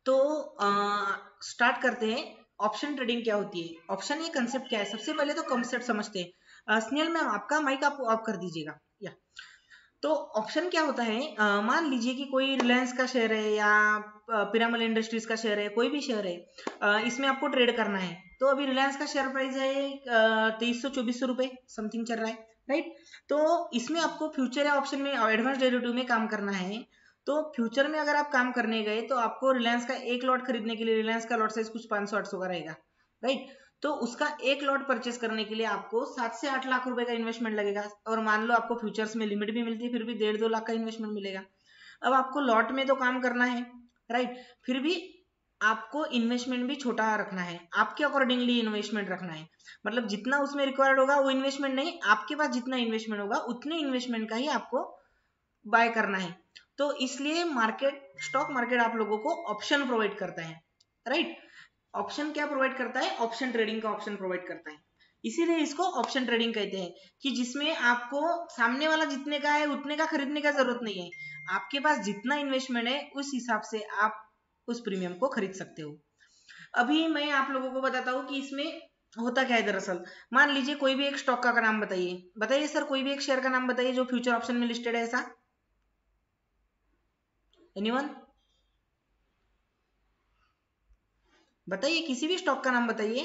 तो स्टार्ट करते हैं। ऑप्शन ट्रेडिंग क्या होती है, ऑप्शन ये कंसेप्ट क्या है, सबसे पहले तो कंसेप्ट समझते हैं। स्नेहल मैम आपका माइक आप ऑफ कर दीजिएगा। या तो ऑप्शन क्या होता है, मान लीजिए कि कोई रिलायंस का शेयर है या पिरामल इंडस्ट्रीज का शेयर है, कोई भी शेयर है, इसमें आपको ट्रेड करना है। तो अभी रिलायंस का शेयर प्राइस है 2300-2400 रुपए समथिंग चल रहा है, राइट। तो इसमें आपको फ्यूचर या ऑप्शन में एडवांस डेरिवेटिव में काम करना है। तो फ्यूचर में अगर आप काम करने गए तो आपको रिलायंस का एक लॉट खरीदने के लिए रिलायंस का लॉट साइज कुछ 500-800 का रहेगा, राइट। तो उसका एक लॉट परचेस करने के लिए आपको 7 से 8 लाख रुपए का इन्वेस्टमेंट लगेगा, और मान लो आपको फ्यूचर्स में लिमिट भी मिलती है फिर भी 1.5-2 लाख का इन्वेस्टमेंट मिलेगा। अब आपको लॉट में तो काम करना है, राइट, फिर भी आपको इन्वेस्टमेंट भी छोटा रखना है, आपके अकॉर्डिंगली इन्वेस्टमेंट रखना है। मतलब जितना उसमें रिक्वायर्ड होगा वो इन्वेस्टमेंट नहीं, आपके पास जितना इन्वेस्टमेंट होगा उतने इन्वेस्टमेंट का ही आपको बाय करना है। तो इसलिए मार्केट, स्टॉक मार्केट आप लोगों को ऑप्शन प्रोवाइड करता है, राइट। ऑप्शन क्या प्रोवाइड करता है, ऑप्शन ट्रेडिंग का ऑप्शन प्रोवाइड करता है। इसीलिए इसको ऑप्शन ट्रेडिंग कहते हैं कि जिसमें आपको सामने वाला जितने का है उतने का खरीदने का जरूरत नहीं है, आपके पास जितना इन्वेस्टमेंट है उस हिसाब से आप उस प्रीमियम को खरीद सकते हो। अभी मैं आप लोगों को बताता हूँ कि इसमें होता क्या है दरअसल। मान लीजिए कोई भी एक स्टॉक का नाम बताइए, बताइए सर, कोई भी एक शेयर का नाम बताइए जो फ्यूचर ऑप्शन में लिस्टेड है ऐसा। एनीवन, बताइए किसी भी स्टॉक का नाम बताइए।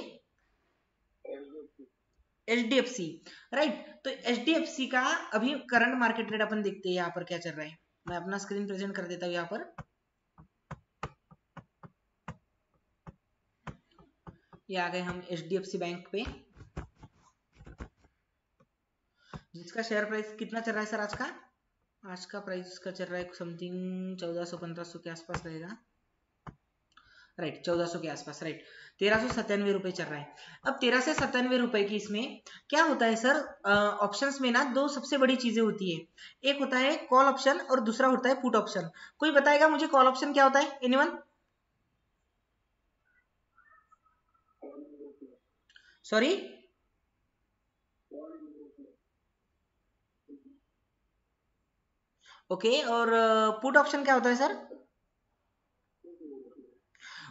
HDFC, right. तो HDFC का अभी करंट मार्केट रेट अपन देखते हैं यहाँ पर क्या चल रहा है। मैं अपना स्क्रीन प्रेजेंट कर देता हूँ यहाँ पर। ये आ गए हम HDFC बैंक पे, जिसका शेयर प्राइस कितना चल रहा है सर आज का। आज का प्राइस का चल रहा है समथिंग 1400-1500 के आसपास रहेगा, राइट, 1400 के आसपास, राइट। 1397 रुपए चल रहा है। अब 1397 रुपए की इसमें क्या होता है सर, ऑप्शंस में ना दो सबसे बड़ी चीजें होती है, एक होता है कॉल ऑप्शन और दूसरा होता है पुट ऑप्शन। कोई बताएगा मुझे कॉल ऑप्शन क्या होता है, एनीवन? सॉरी, ओके, और पुट ऑप्शन क्या होता है सर?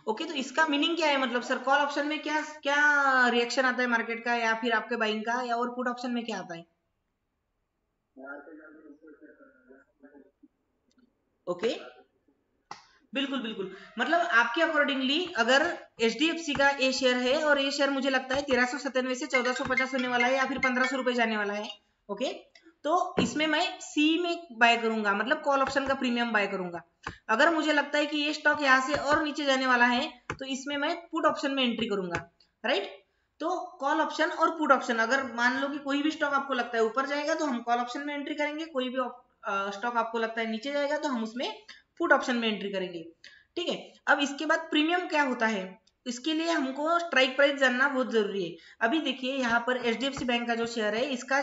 ओके, तो इसका मीनिंग क्या है, मतलब सर कॉल ऑप्शन में क्या क्या रिएक्शन आता है मार्केट का या फिर आपके बाइंग का, या और पुट ऑप्शन में क्या आता है? ओके, बिल्कुल बिल्कुल, मतलब आपके अकॉर्डिंगली अगर HDFC का ए शेयर है और ये शेयर मुझे लगता है 1397 से 1450 होने वाला है या फिर 1500 रुपए जाने वाला है, ओके, तो इसमें मैं सी में बाय करूंगा, मतलब कॉल ऑप्शन का प्रीमियम बाय करूंगा। अगर मुझे लगता है कि ये स्टॉक यहाँ से और नीचे जाने वाला है तो इसमें मैं पुट ऑप्शन में एंट्री करूंगा, राइट। तो कॉल ऑप्शन और पुट ऑप्शन, अगर मान लो कि कोई भी स्टॉक आपको लगता है ऊपर जाएगा तो हम कॉल ऑप्शन में एंट्री करेंगे, कोई भी स्टॉक आपको लगता है नीचे जाएगा तो हम उसमें पुट ऑप्शन में एंट्री करेंगे, ठीक है। अब इसके बाद प्रीमियम क्या होता है, इसके लिए हमको स्ट्राइक प्राइस जानना बहुत जरूरी है। अभी देखिए यहाँ पर HDFC बैंक का जो शेयर है इसका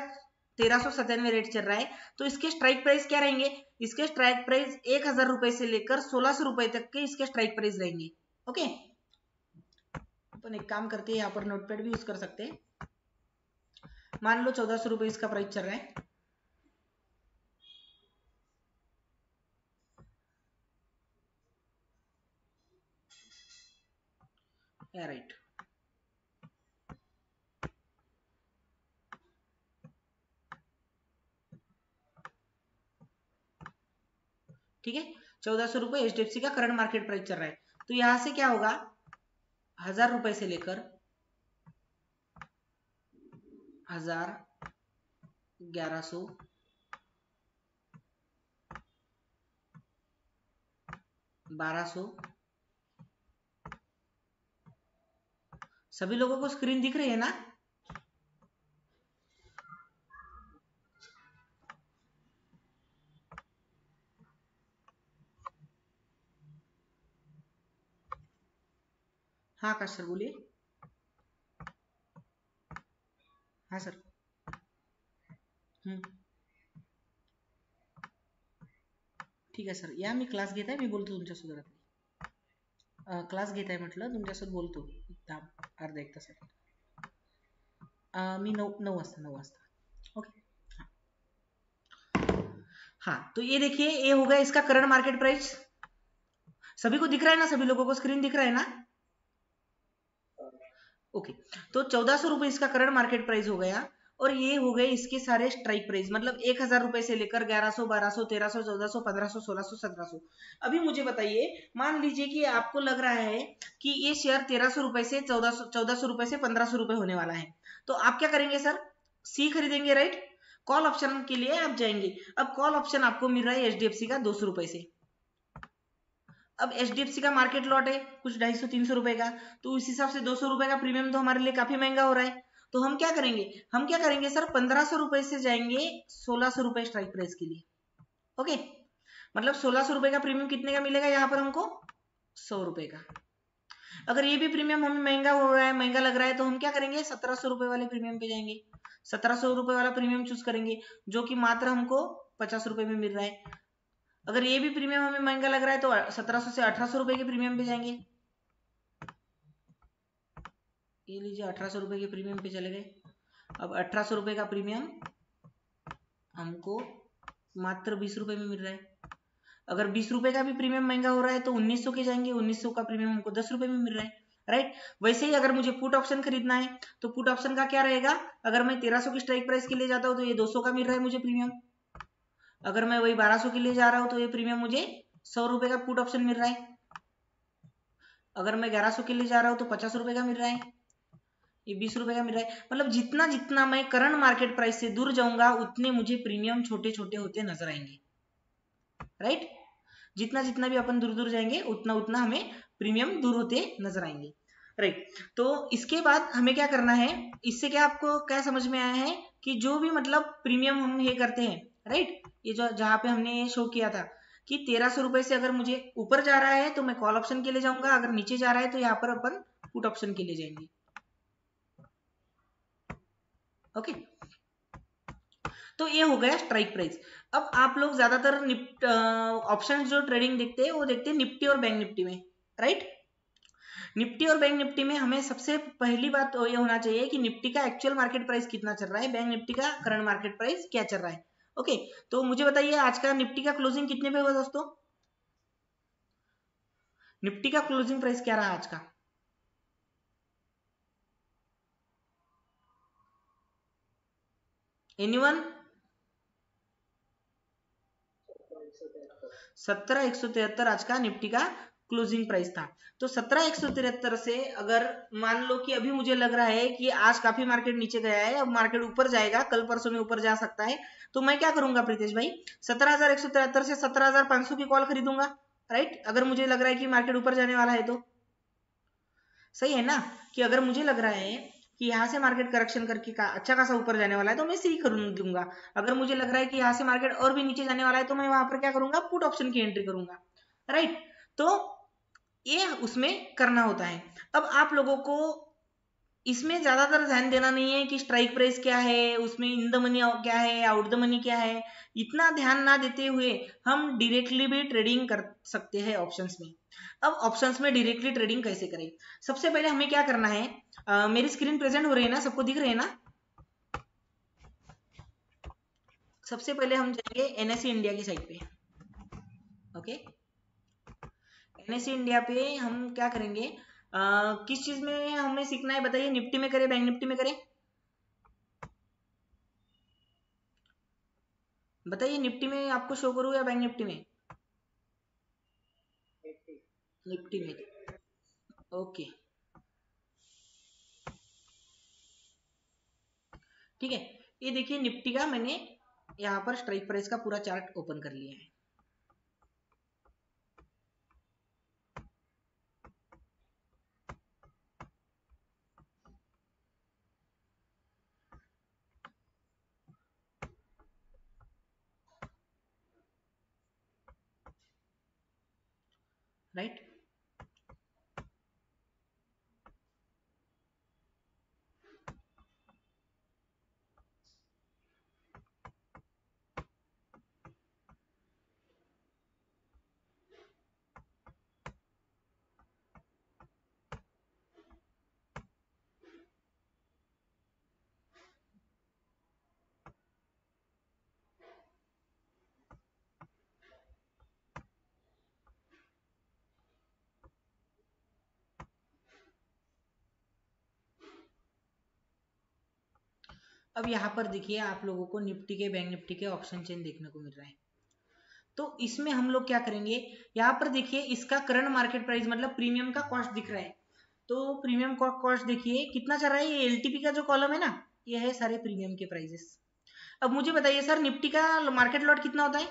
1397 रेट चल रहा है, तो इसके स्ट्राइक प्राइस क्या रहेंगे, इसके स्ट्राइक प्राइस 1000 रुपए से लेकर 1600 रुपए तक के इसके स्ट्राइक प्राइस रहेंगे, ओके। अपन एक काम करते हैं, यहाँ पर नोटपैड भी यूज कर सकते हैं। मान लो 1400 रुपए इसका प्राइस चल रहा है, या राइट, ठीक है। 1400 रुपए HDFC का करंट मार्केट प्राइस चल रहा है, तो यहां से क्या होगा, 1000 रुपए से लेकर 1000, 1100, 1200, सभी लोगों को स्क्रीन दिख रही है ना? हाँ आकाश सर बोलिए। हाँ सर। ठीक आहे सर, या मी क्लास घेत आहे, मी बोलतो तुमच्यासोबत, क्लास घेत आहे म्हटलं तुमच्यासोबत बोलतो, अर्धा एक तासात। मी 9 वाजता, ओके। हाँ, तो ये देखिए ये होगा इसका करंट मार्केट प्राइस, सभी को दिख रहा है ना, सभी लोगों को स्क्रीन दिख रहा है ना? ओके, तो 1400 रुपए इसका करंट मार्केट प्राइस हो गया, और ये हो गए इसके सारे स्ट्राइक प्राइस, मतलब 1000 रुपए से लेकर 1100, 1200, 1300, 1400, 1500, 1600, 1700। अभी मुझे बताइए, मान लीजिए कि आपको लग रहा है कि ये शेयर 1300 रुपए से 1400 रुपए से 1500 रुपए होने वाला है, तो आप क्या करेंगे सर? सी खरीदेंगे, राइट? कॉल ऑप्शन के लिए आप जाएंगे। अब कॉल ऑप्शन आपको मिल रहा है एचडीएफसी का 200 रुपए से। अब एचडीएफसी का मार्केट लॉट है कुछ 250-300 रुपए का, तो उस हिसाब से 200 रुपए का प्रीमियम तो हमारे लिए काफी महंगा हो रहा है। तो हम क्या करेंगे सर, 1500 रुपए से जाएंगे 1600 रुपए स्ट्राइक प्राइस के लिए। ओके, मतलब 1600 रुपए का प्रीमियम कितने का मिलेगा यहाँ पर हमको? 100 रुपए का। अगर ये भी प्रीमियम हमें महंगा हो रहा है, महंगा लग रहा है, तो हम क्या करेंगे, 1700 रुपए वाले प्रीमियम पे जाएंगे। 1700 रुपए वाला प्रीमियम चूज करेंगे, जो कि मात्र हमको 50 रुपए में मिल रहा है। अगर ये भी प्रीमियम हमें महंगा लग रहा है, तो 1700 से 1800 रुपए के प्रीमियम पे जाएंगे। ये लीजिए, 1800 रुपए के प्रीमियम पे चले गए। अब 1800 रुपए का प्रीमियम हमको मात्र 20 रुपए में मिल रहा है। अगर 20 रुपए का भी प्रीमियम महंगा हो रहा है, तो 1900 के जाएंगे, 1900 का प्रीमियम हमको 10 रुपए में मिल रहा है, राइट? वैसे ही अगर मुझे पुट ऑप्शन खरीदना है, तो पुट ऑप्शन का क्या रहेगा? अगर मैं 1300 की स्ट्राइक प्राइस के लिए जाता हूँ, तो ये 200 का मिल रहा है मुझे प्रीमियम। अगर मैं वही 1200 के लिए जा रहा हूँ, तो ये प्रीमियम मुझे 100 रुपए का पुट ऑप्शन मिल रहा है। अगर मैं 1100 के लिए जा रहा हूँ, तो 50 रुपए का मिल रहा है। ये 20 रुपए का मिल रहा है। मतलब जितना जितना मैं करंट मार्केट प्राइस से दूर जाऊंगा, उतने मुझे प्रीमियम छोटे छोटे होते नजर आएंगे, राइट? जितना जितना भी अपन दूर दूर जाएंगे, उतना उतना हमें प्रीमियम दूर होते नजर आएंगे, राइट? तो इसके बाद हमें क्या करना है, इससे क्या आपको क्या समझ में आया है कि जो भी मतलब प्रीमियम हम ये करते हैं, राइट? ये जो जहां पे हमने ये शो किया था कि 1300 रुपए से अगर मुझे ऊपर जा रहा है, तो मैं कॉल ऑप्शन के लिए जाऊंगा, अगर नीचे जा रहा है, तो यहाँ पर अपन पुट ऑप्शन के लिए जाएंगे। ओके, तो ये हो गया स्ट्राइक प्राइस। अब आप लोग ज्यादातर ऑप्शन जो ट्रेडिंग देखते हैं, वो देखते हैं निफ्टी और बैंक निफ्टी में, राइट? निफ्टी और बैंक निफ्टी में हमें सबसे पहली बात तो ये होना चाहिए कि निफ्टी का एक्चुअल मार्केट प्राइस कितना चल रहा है, बैंक निफ्टी का करंट मार्केट प्राइस क्या चल रहा है। ओके, तो मुझे बताइए आज का निफ्टी का क्लोजिंग कितने पे हुआ दोस्तों? निफ्टी का क्लोजिंग प्राइस क्या रहा आज का? एनीवन? 17,173 आज का निफ्टी का क्लोजिंग प्राइस था। तो 17,173 से अगर मान लो कि अभी मुझे लग रहा है कि आज काफी मार्केट नीचे गया है, अब मार्केट ऊपर जाएगा, कल परसों में ऊपर जा सकता है, तो मैं क्या करूंगा प्रीतेश भाई, 17,173 से 17,500 की कॉल खरीदूंगा, राइट? अगर मुझे लग रहा है कि मार्केट ऊपर जाने वाला है तो सही है ना, कि अगर मुझे लग रहा है कि यहाँ से मार्केट करेक्शन करके अच्छा खासा ऊपर जाने वाला है, तो मैं सी खरीदूंगा। अगर मुझे लग रहा है कि यहाँ से मार्केट और भी नीचे जाने वाला है, तो मैं वहां पर क्या करूंगा, पुट ऑप्शन की एंट्री करूंगा, राइट? तो ये उसमें करना होता है। अब आप लोगों को इसमें ज्यादातर ध्यान देना नहीं है कि स्ट्राइक प्राइस क्या है, उसमें इन द मनी क्या है, आउट द मनी क्या है, इतना ध्यान ना देते हुए हम डायरेक्टली भी ट्रेडिंग कर सकते हैं ऑप्शंस में। अब ऑप्शंस में डायरेक्टली ट्रेडिंग कैसे करें? सबसे पहले हमें क्या करना है, मेरी स्क्रीन प्रेजेंट हो रही है ना, सबको दिख रही है ना? सबसे पहले हम जाएंगे एनएससी इंडिया की साइड पे। ओके, एनएससी इंडिया पे हम क्या करेंगे, किस चीज में हमें सीखना है बताइए, निफ्टी में करें, बैंक निफ्टी में करें? बताइए, निफ्टी में आपको शो करूँ या बैंक निफ्टी में? निफ्टी में। ओके, ठीक है। ये देखिए निफ्टी का मैंने यहाँ पर स्ट्राइक प्राइस का पूरा चार्ट ओपन कर लिया है, राइट? अब यहाँ पर देखिए आप लोगों को निफ्टी के बैंक निफ्टी के ऑप्शन चेन देखने को मिल रहा है। तो इसमें हम लोग क्या करेंगे, यहाँ पर देखिए इसका करंट मार्केट प्राइस मतलब प्रीमियम का कॉस्ट दिख रहा है। तो प्रीमियम का कॉस्ट देखिए कितना चल रहा है, ये एलटीपी का जो कॉलम है ना, ये है सारे प्रीमियम के प्राइजेस। अब मुझे बताइए सर निफ्टी का मार्केट लॉट कितना होता है,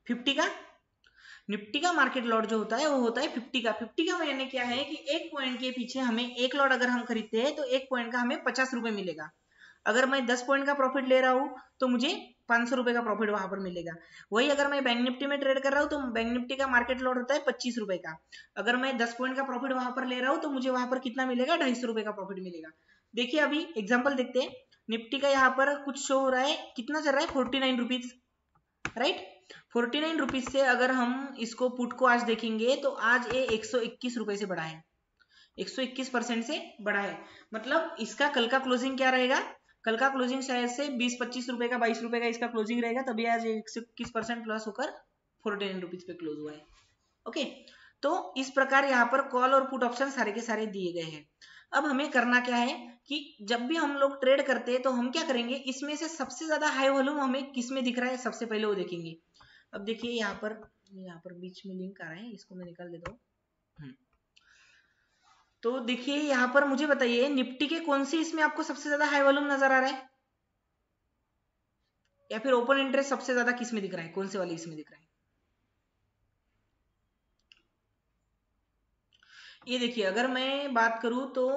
50 का। निफ्टी का मार्केट लॉट जो होता है वो होता है 50 का। 50 का मैंने क्या है कि एक पॉइंट के पीछे हमें एक लॉट अगर हम खरीदते हैं तो एक पॉइंट का हमें 50 रुपए मिलेगा। अगर मैं 10 पॉइंट का प्रॉफिट ले रहा हूं तो मुझे 500 रुपए का प्रॉफिट वहां पर मिलेगा। वही अगर मैं बैंक निफ्टी में ट्रेड कर रहा हूँ तो बैंक निफ्टी का मार्केट लॉट होता है 25 रुपए का। अगर मैं 10 पॉइंट का प्रॉफिट वहां पर ले रहा हूँ तो मुझे वहां पर कितना मिलेगा, 250 रुपए का प्रॉफिट मिलेगा। देखिए अभी एग्जाम्पल देखते हैं, निफ्टी का यहाँ पर कुछ शो हो रहा है, कितना चल रहा है 49 रुपीज, राइट। 49 रुपीज से अगर हम इसको पुट को आज देखेंगे तो आज ये 121 रुपए से बढ़ा है, 121% से बढ़ा है। मतलब इसका कल का क्लोजिंग क्या रहेगा, कल का क्लोजिंग शायद से 20-25 रुपए का, 22 रुपए का इसका क्लोजिंग रहेगा, तभी आज 121% प्लस होकर 49 रुपीज पे क्लोज हुआ है। ओके, तो इस प्रकार यहाँ पर कॉल और पुट ऑप्शन सारे के सारे दिए गए हैं। अब हमें करना क्या है कि जब भी हम लोग ट्रेड करते हैं तो हम क्या करेंगे, इसमें से सबसे ज्यादा हाई वॉल्यूम हमें किस में दिख रहा है सबसे पहले वो देखेंगे। अब देखिए यहाँ पर बीच में लिंक आ रहा है, इसको मैं निकाल देता हूँ। तो देखिए यहाँ पर मुझे बताइए निफ्टी के कौन सी इसमें आपको सबसे ज्यादा हाई वॉल्यूम नजर आ रहा है, या फिर ओपन इंटरेस्ट सबसे ज्यादा किस में दिख रहा है, कौन से वाले इसमें दिख रहा है। ये देखिए अगर मैं बात करूं तो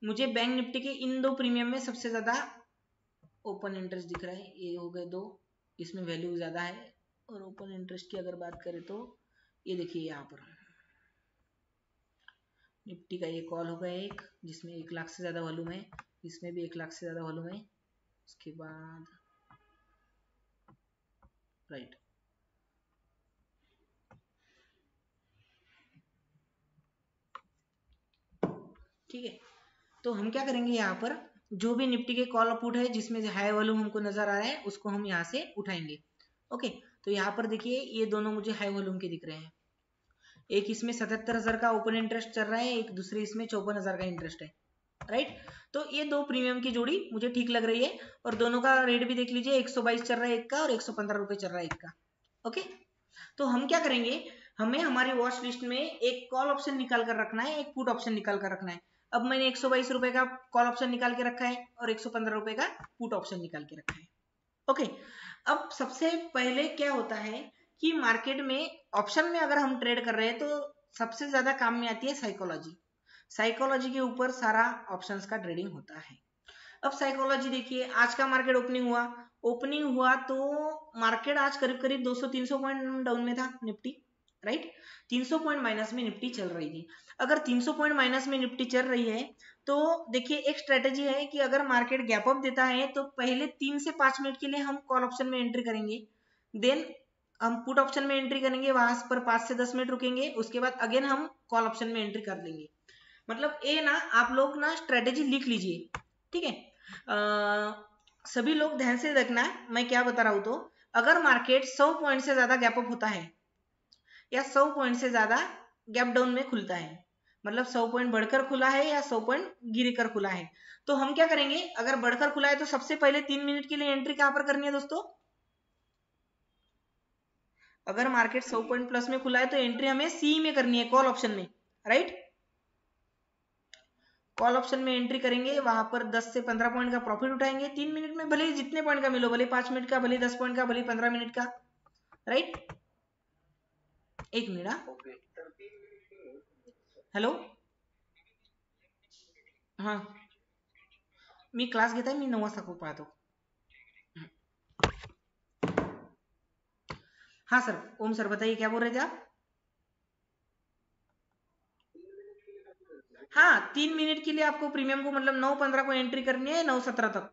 मुझे बैंक निफ्टी के इन दो प्रीमियम में सबसे ज्यादा ओपन इंटरेस्ट दिख रहा है, ये हो गए दो, इसमें वैल्यू ज्यादा है। और ओपन इंटरेस्ट की अगर बात करें तो ये देखिए यहाँ पर निफ्टी का ये कॉल होगा एक, जिसमें 1 लाख से ज्यादा वॉल्यूम है, इसमें भी 1 लाख से ज्यादा वॉल्यूम है। उसके बाद राइट, ठीक है। तो हम क्या करेंगे, यहाँ पर जो भी निफ्टी के कॉल पुट है जिसमें हाई वॉल्यूम हमको नजर आ रहा है उसको हम यहाँ से उठाएंगे। ओके, तो यहाँ पर देखिए ये दोनों मुझे हाई वॉल्यूम के दिख रहे हैं। एक इसमें 77,000 का ओपन इंटरेस्ट चल रहा है, एक दूसरे इसमें 54,000 का इंटरेस्ट है, राइट। तो ये दो प्रीमियम की जोड़ी मुझे ठीक लग रही है, और दोनों का रेट भी देख लीजिए, 122 चल रहा है एक का और 115 रुपए चल रहा है एक का। ओके, तो हम क्या करेंगे, हमें हमारी वॉच लिस्ट में एक कॉल ऑप्शन निकाल कर रखना है, एक पुट ऑप्शन निकाल कर रखना है। अब मैंने 122 रुपए का कॉल ऑप्शन निकाल के रखा है और 115 रुपए का पुट ऑप्शन निकाल के रखा है। ओके, अब सबसे पहले क्या होता है कि मार्केट में ऑप्शन में अगर हम ट्रेड कर रहे हैं तो सबसे ज्यादा काम में आती है साइकोलॉजी। साइकोलॉजी के ऊपर सारा ऑप्शंस का ट्रेडिंग होता है। अब साइकोलॉजी देखिए, आज का मार्केट ओपनिंग हुआ तो मार्केट आज करीब करीब 200-300 पॉइंट डाउन में था निफ्टी, राइट। 300 पॉइंट माइनस में निफ्टी चल रही थी। अगर 300 पॉइंट माइनस में निफ्टी चल रही है तो देखिए एक स्ट्रेटेजी है कि अगर मार्केट गैप अप देता है तो पहले 3 से 5 मिनट के लिए हम कॉल ऑप्शन में एंट्री करेंगे, देन हम पुट ऑप्शन में एंट्री करेंगे, वहां पर 5 से 10 मिनट रुकेंगे, उसके बाद अगेन हम कॉल ऑप्शन में एंट्री कर लेंगे। मतलब ये ना आप लोग ना स्ट्रेटेजी लिख लीजिए, ठीक है। सभी लोग ध्यान से देखना, मैं क्या बता रहा हूं। तो अगर मार्केट 100 पॉइंट से ज्यादा गैप अप होता है या 100 पॉइंट से ज्यादा गैप डाउन में खुलता है, मतलब 100 पॉइंट बढ़कर खुला है या 100 पॉइंट गिरकर खुला है, तो हम क्या करेंगे, अगर बढ़कर खुला है तो सबसे पहले 3 मिनट के लिए एंट्री कहां पर करनी है दोस्तों। अगर मार्केट 100 पॉइंट प्लस में खुला है तो एंट्री हमें सी में करनी है, कॉल ऑप्शन में, राइट। कॉल ऑप्शन में एंट्री करेंगे, वहां पर 10 से 15 पॉइंट का प्रॉफिट उठाएंगे 3 मिनट में, भले ही जितने पॉइंट का मिलो, भले 5 मिनट का, भले 10 पॉइंट का, भले 15 मिनट का, राइट। एक मिनट, हॅलो, हाँ मी क्लास घेत आहे, मी 9 वाजता पाहतो। हाँ सर, ओम सर बताइए क्या बोल रहे थे आप। हाँ, 3 मिनट के लिए आपको प्रीमियम को मतलब 9:15 को एंट्री करनी है, 9:17 तक,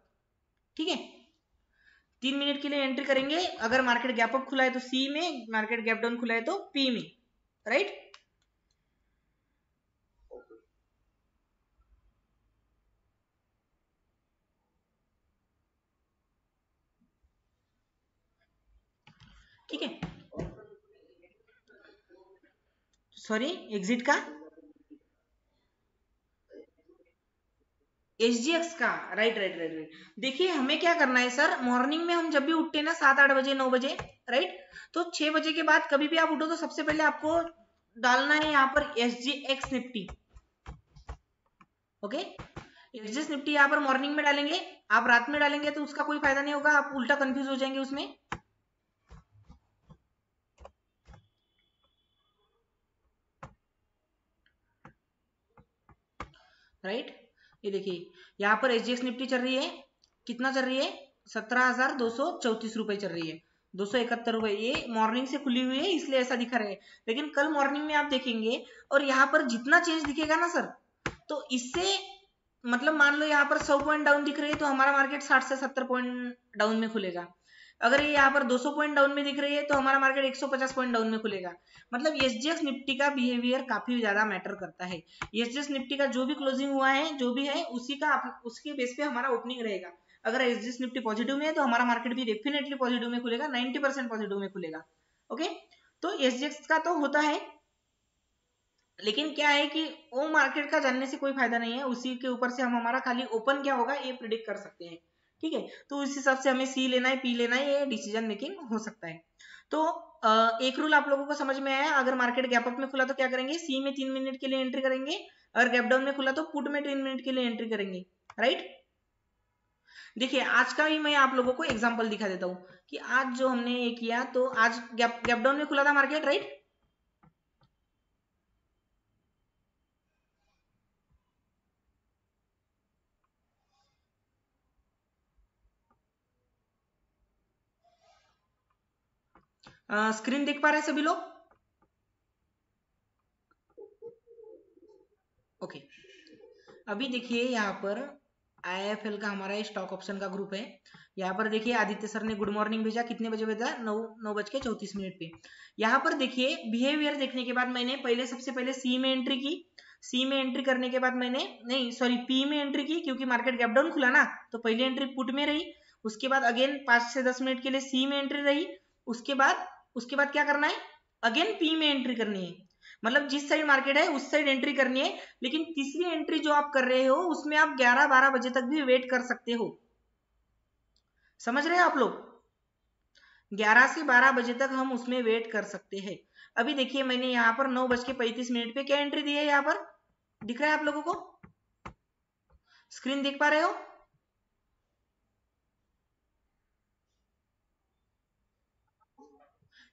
ठीक है। 3 मिनट के लिए एंट्री करेंगे, अगर मार्केट गैप अप खुला है तो सी में, मार्केट गैप डाउन खुला है तो पी में, राइट। ठीक है, सॉरी एग्जिट का SGX का, राइट राइट राइट राइट। देखिए हमें क्या करना है सर, मॉर्निंग में हम जब भी उठते हैं ना 7-8 बजे 9 बजे, राइट, तो 6 बजे के बाद कभी भी आप उठो तो सबसे पहले आपको डालना है यहाँ पर SGX Nifty. Okay, SGX Nifty यहाँ पर मॉर्निंग में डालेंगे, आप रात में डालेंगे तो उसका कोई फायदा नहीं होगा, आप उल्टा कंफ्यूज हो जाएंगे उसमें। राइट, ये देखिए यहाँ पर SGX निफ्टी चल रही है, कितना चल रही है, 17,234 रुपए चल रही है, 271 रुपए, ये मॉर्निंग से खुली हुई है इसलिए ऐसा दिखा रहा है। लेकिन कल मॉर्निंग में आप देखेंगे और यहाँ पर जितना चेंज दिखेगा ना सर, तो इससे मतलब मान लो यहाँ पर 100 पॉइंट डाउन दिख रही है तो हमारा मार्केट 60 से 70 पॉइंट डाउन में खुलेगा। अगर ये यहाँ पर 200 पॉइंट डाउन में दिख रही है तो हमारा मार्केट 150 पॉइंट डाउन में खुलेगा। मतलब SGX निफ्टी का बिहेवियर काफी ज्यादा मैटर करता है। SGX निफ्टी का जो भी क्लोजिंग हुआ है, जो भी है, उसके बेस पे हमारा ओपनिंग रहेगा। अगर SGX निफ्टी पॉजिटिव में है तो हमारा मार्केट भी डेफिनेटली पॉजिटिव में खुलेगा, 90% पॉजिटिव में खुलेगा। ओके, तो SGX का तो होता है, लेकिन क्या है कि वो मार्केट का जानने से कोई फायदा नहीं है, उसी के ऊपर से हम हमारा खाली ओपन क्या होगा ये प्रिडिक्ट कर सकते हैं। ठीक है, तो उस हिसाब से हमें सी लेना है, पी लेना है, ये डिसीजन मेकिंग हो सकता है। तो एक रूल आप लोगों को समझ में आया, अगर मार्केट गैप अप में खुला तो क्या करेंगे, सी में 3 मिनट के लिए एंट्री करेंगे, अगर गैप डाउन में खुला तो पुट में 3 मिनट के लिए एंट्री करेंगे। राइट, देखिए आज का ही मैं आप लोगों को एग्जांपल दिखा देता हूँ कि आज जो हमने ये किया, तो आज गैप डाउन में खुला था मार्केट, राइट। स्क्रीन देख पा रहे हैं सभी लोग? ओके, अभी देखिए यहाँ पर IIFL का हमारा स्टॉक ऑप्शन का ग्रुप है। यहाँ पर देखिए आदित्य सर ने गुड मॉर्निंग भेजा, कितने बजे भेजा, 9:34 पे। यहाँ पर देखिए बिहेवियर देखने के बाद मैंने पहले सबसे पहले सी में एंट्री की, सी में एंट्री करने के बाद मैंने नहीं सॉरी पी में एंट्री की, क्योंकि मार्केट गैप डाउन खुला ना, तो पहली एंट्री पुट में रही। उसके बाद अगेन 5 से 10 मिनट के लिए सी में एंट्री रही। उसके बाद क्या करना है, अगेन पी में एंट्री करनी है। मतलब जिस साइड मार्केट है उस साइड एंट्री करनी है। लेकिन तीसरी एंट्री जो आप कर रहे हो उसमें आप 11-12 बजे तक भी वेट कर सकते हो। समझ रहे हैं आप लोग, 11 से 12 बजे तक हम उसमें वेट कर सकते हैं। अभी देखिए मैंने यहाँ पर 9:35 पे क्या एंट्री दी है, यहाँ पर दिख रहा है आप लोगों को, स्क्रीन देख पा रहे हो?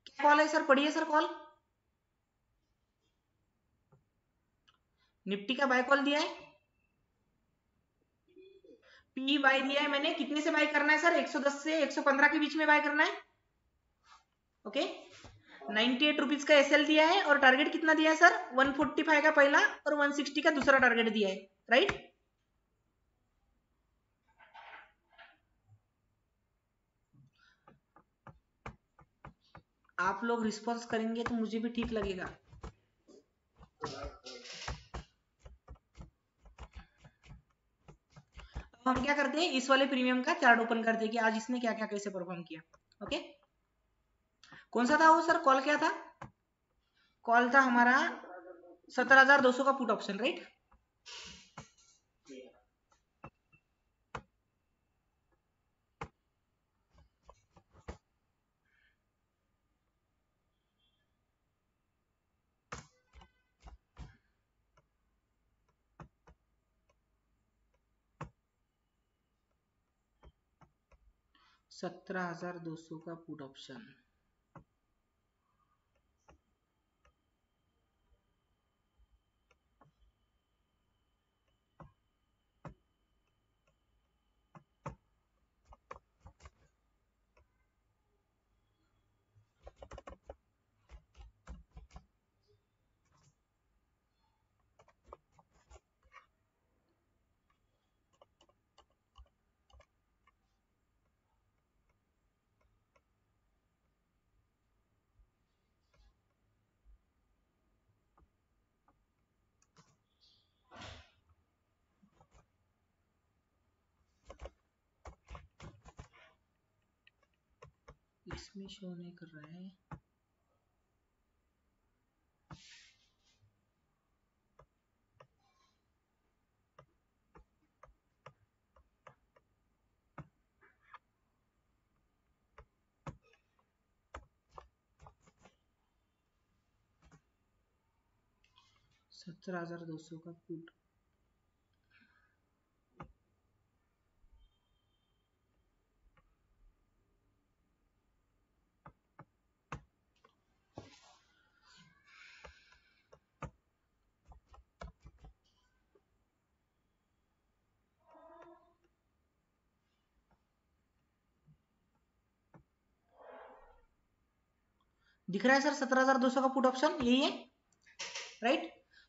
क्या कॉल है सर, पढ़िए सर कॉल। निफ्टी का बाय कॉल दिया है, पी बाय दिया है मैंने, कितने से बाय करना है सर, 110 से 115 के बीच में बाय करना है। ओके, 98 रुपीज का एसएल दिया है और टारगेट कितना दिया है सर, 145 का पहला और 160 का दूसरा टारगेट दिया है। राइट, आप लोग रिस्पॉन्स करेंगे तो मुझे भी ठीक लगेगा। अब हम क्या करते हैं, इस वाले प्रीमियम का चार्ट ओपन करते हैं कि आज इसने क्या क्या कैसे परफॉर्म किया। ओके, कौन सा था वो सर, कॉल क्या था, कॉल था हमारा 17,200 का पुट ऑप्शन, राइट। 17,200 का पुट ऑप्शन, इसमें शो नहीं कर रहा है। 17,200 का पुट। दिख रहा है सर 17,200 का पुट ऑप्शन, यही है राइट।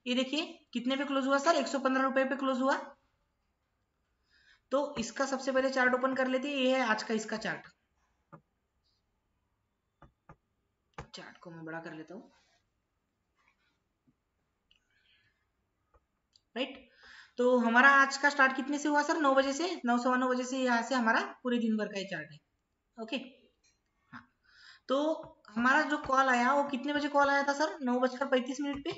ये देखिए कितने पे क्लोज हुआ सर, 115 रुपए पे क्लोज हुआ। तो इसका सबसे पहले चार्ट ओपन कर लेते हैं, ये है आज का इसका चार्ट। चार्ट को मैं बड़ा कर लेता हूं राइट। तो हमारा आज का स्टार्ट कितने से हुआ सर, 9 बजे से, 9:15 से यहाँ से हमारा पूरे दिन भर का ये चार्ट है। ओके हाँ, तो हमारा जो कॉल आया वो कितने बजे कॉल आया था सर, 9:35 पे।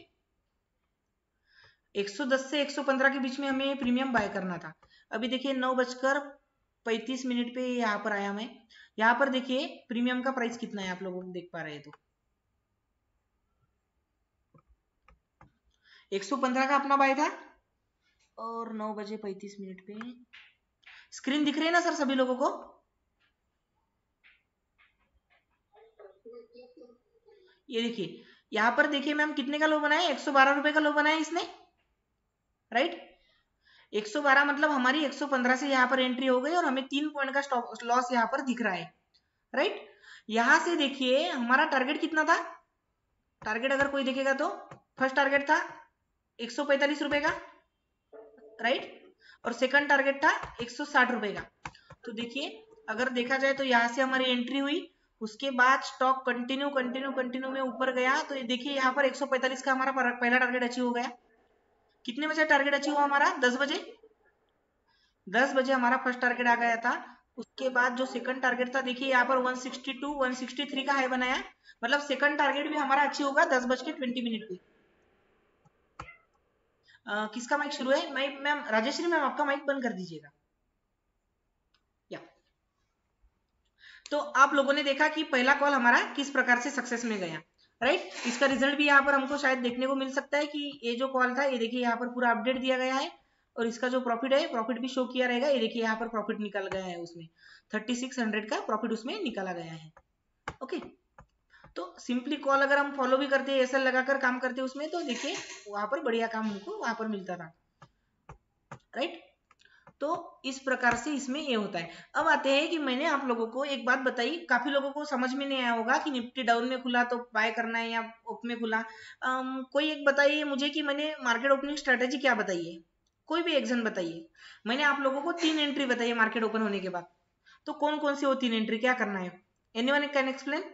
110 से 115 के बीच में हमें प्रीमियम बाय करना था। अभी देखिए 9:35 पे यहाँ पर आया मैं। यहाँ पर देखिए प्रीमियम का प्राइस कितना है, आप लोग देख पा रहे हैं तो 115 का अपना बाय था। और 9:35 पे स्क्रीन दिख रही है ना सर सभी लोगों को? ये देखिए यहाँ पर देखिए मैम कितने का लो बनाया, 112 रुपए का लो बनाया इसने राइट। 112 मतलब हमारी 115 से यहाँ पर एंट्री हो गई और हमें 3 पॉइंट का स्टॉप लॉस यहाँ पर दिख रहा है राइट। यहां से देखिए हमारा टारगेट कितना था, टारगेट अगर कोई देखेगा तो फर्स्ट टारगेट था 145 रुपए का राइट, और सेकंड टारगेट था 160 रुपए का। तो देखिए अगर देखा जाए तो यहाँ से हमारी एंट्री हुई, उसके बाद स्टॉक कंटिन्यू कंटिन्यू कंटिन्यू में ऊपर गया। तो देखिए यहाँ पर 145 का हमारा पहला टारगेट अचीव हो गया। कितने बजे टारगेट अचीव हुआ हमारा, 10 बजे। 10 बजे हमारा फर्स्ट टारगेट आ गया था। उसके बाद जो सेकंड टारगेट था देखिए यहाँ पर 162 163 का हाई बनाया, मतलब सेकंड टारगेट भी हमारा अचीव होगा 10:20 पे। किसका माइक शुरू है, मैम राजेश्री मैम आपका माइक बंद कर दीजिएगा। या तो आप लोगों ने देखा कि पहला कॉल हमारा किस प्रकार से सक्सेस में गया राइट। इसका रिजल्ट भी यहाँ पर हमको शायद देखने को मिल सकता है कि ये जो कॉल था ये देखिए यहाँ पर पूरा अपडेट दिया गया है, और इसका जो प्रॉफिट है प्रॉफिट भी शो किया रहेगा। ये देखिए यहाँ पर प्रॉफिट निकल गया है, उसमें 3600 का प्रॉफिट उसमें निकाला गया है। ओके तो सिंपली कॉल अगर हम फॉलो भी करते हैं, एसएल लगाकर काम करते हैं उसमें, तो देखिए वहां पर बढ़िया काम हमको वहां पर मिलता था राइट। तो इस प्रकार से इसमें ये होता है। अब आते हैं कि मैंने आप लोगों को एक बात बताई, काफी लोगों को समझ में नहीं आया होगा कि निफ्टी डाउन में खुला तो बाय करना है या अप में खुला। कोई एक बताइए मुझे कि मैंने मार्केट ओपनिंग स्ट्रेटेजी क्या बताई है, कोई भी एक जन बताइए। मैंने आप लोगों को 3 एंट्री बताई है मार्केट ओपन होने के बाद, तो कौन कौन सी वो 3 एंट्री क्या करना है, anyone can explain?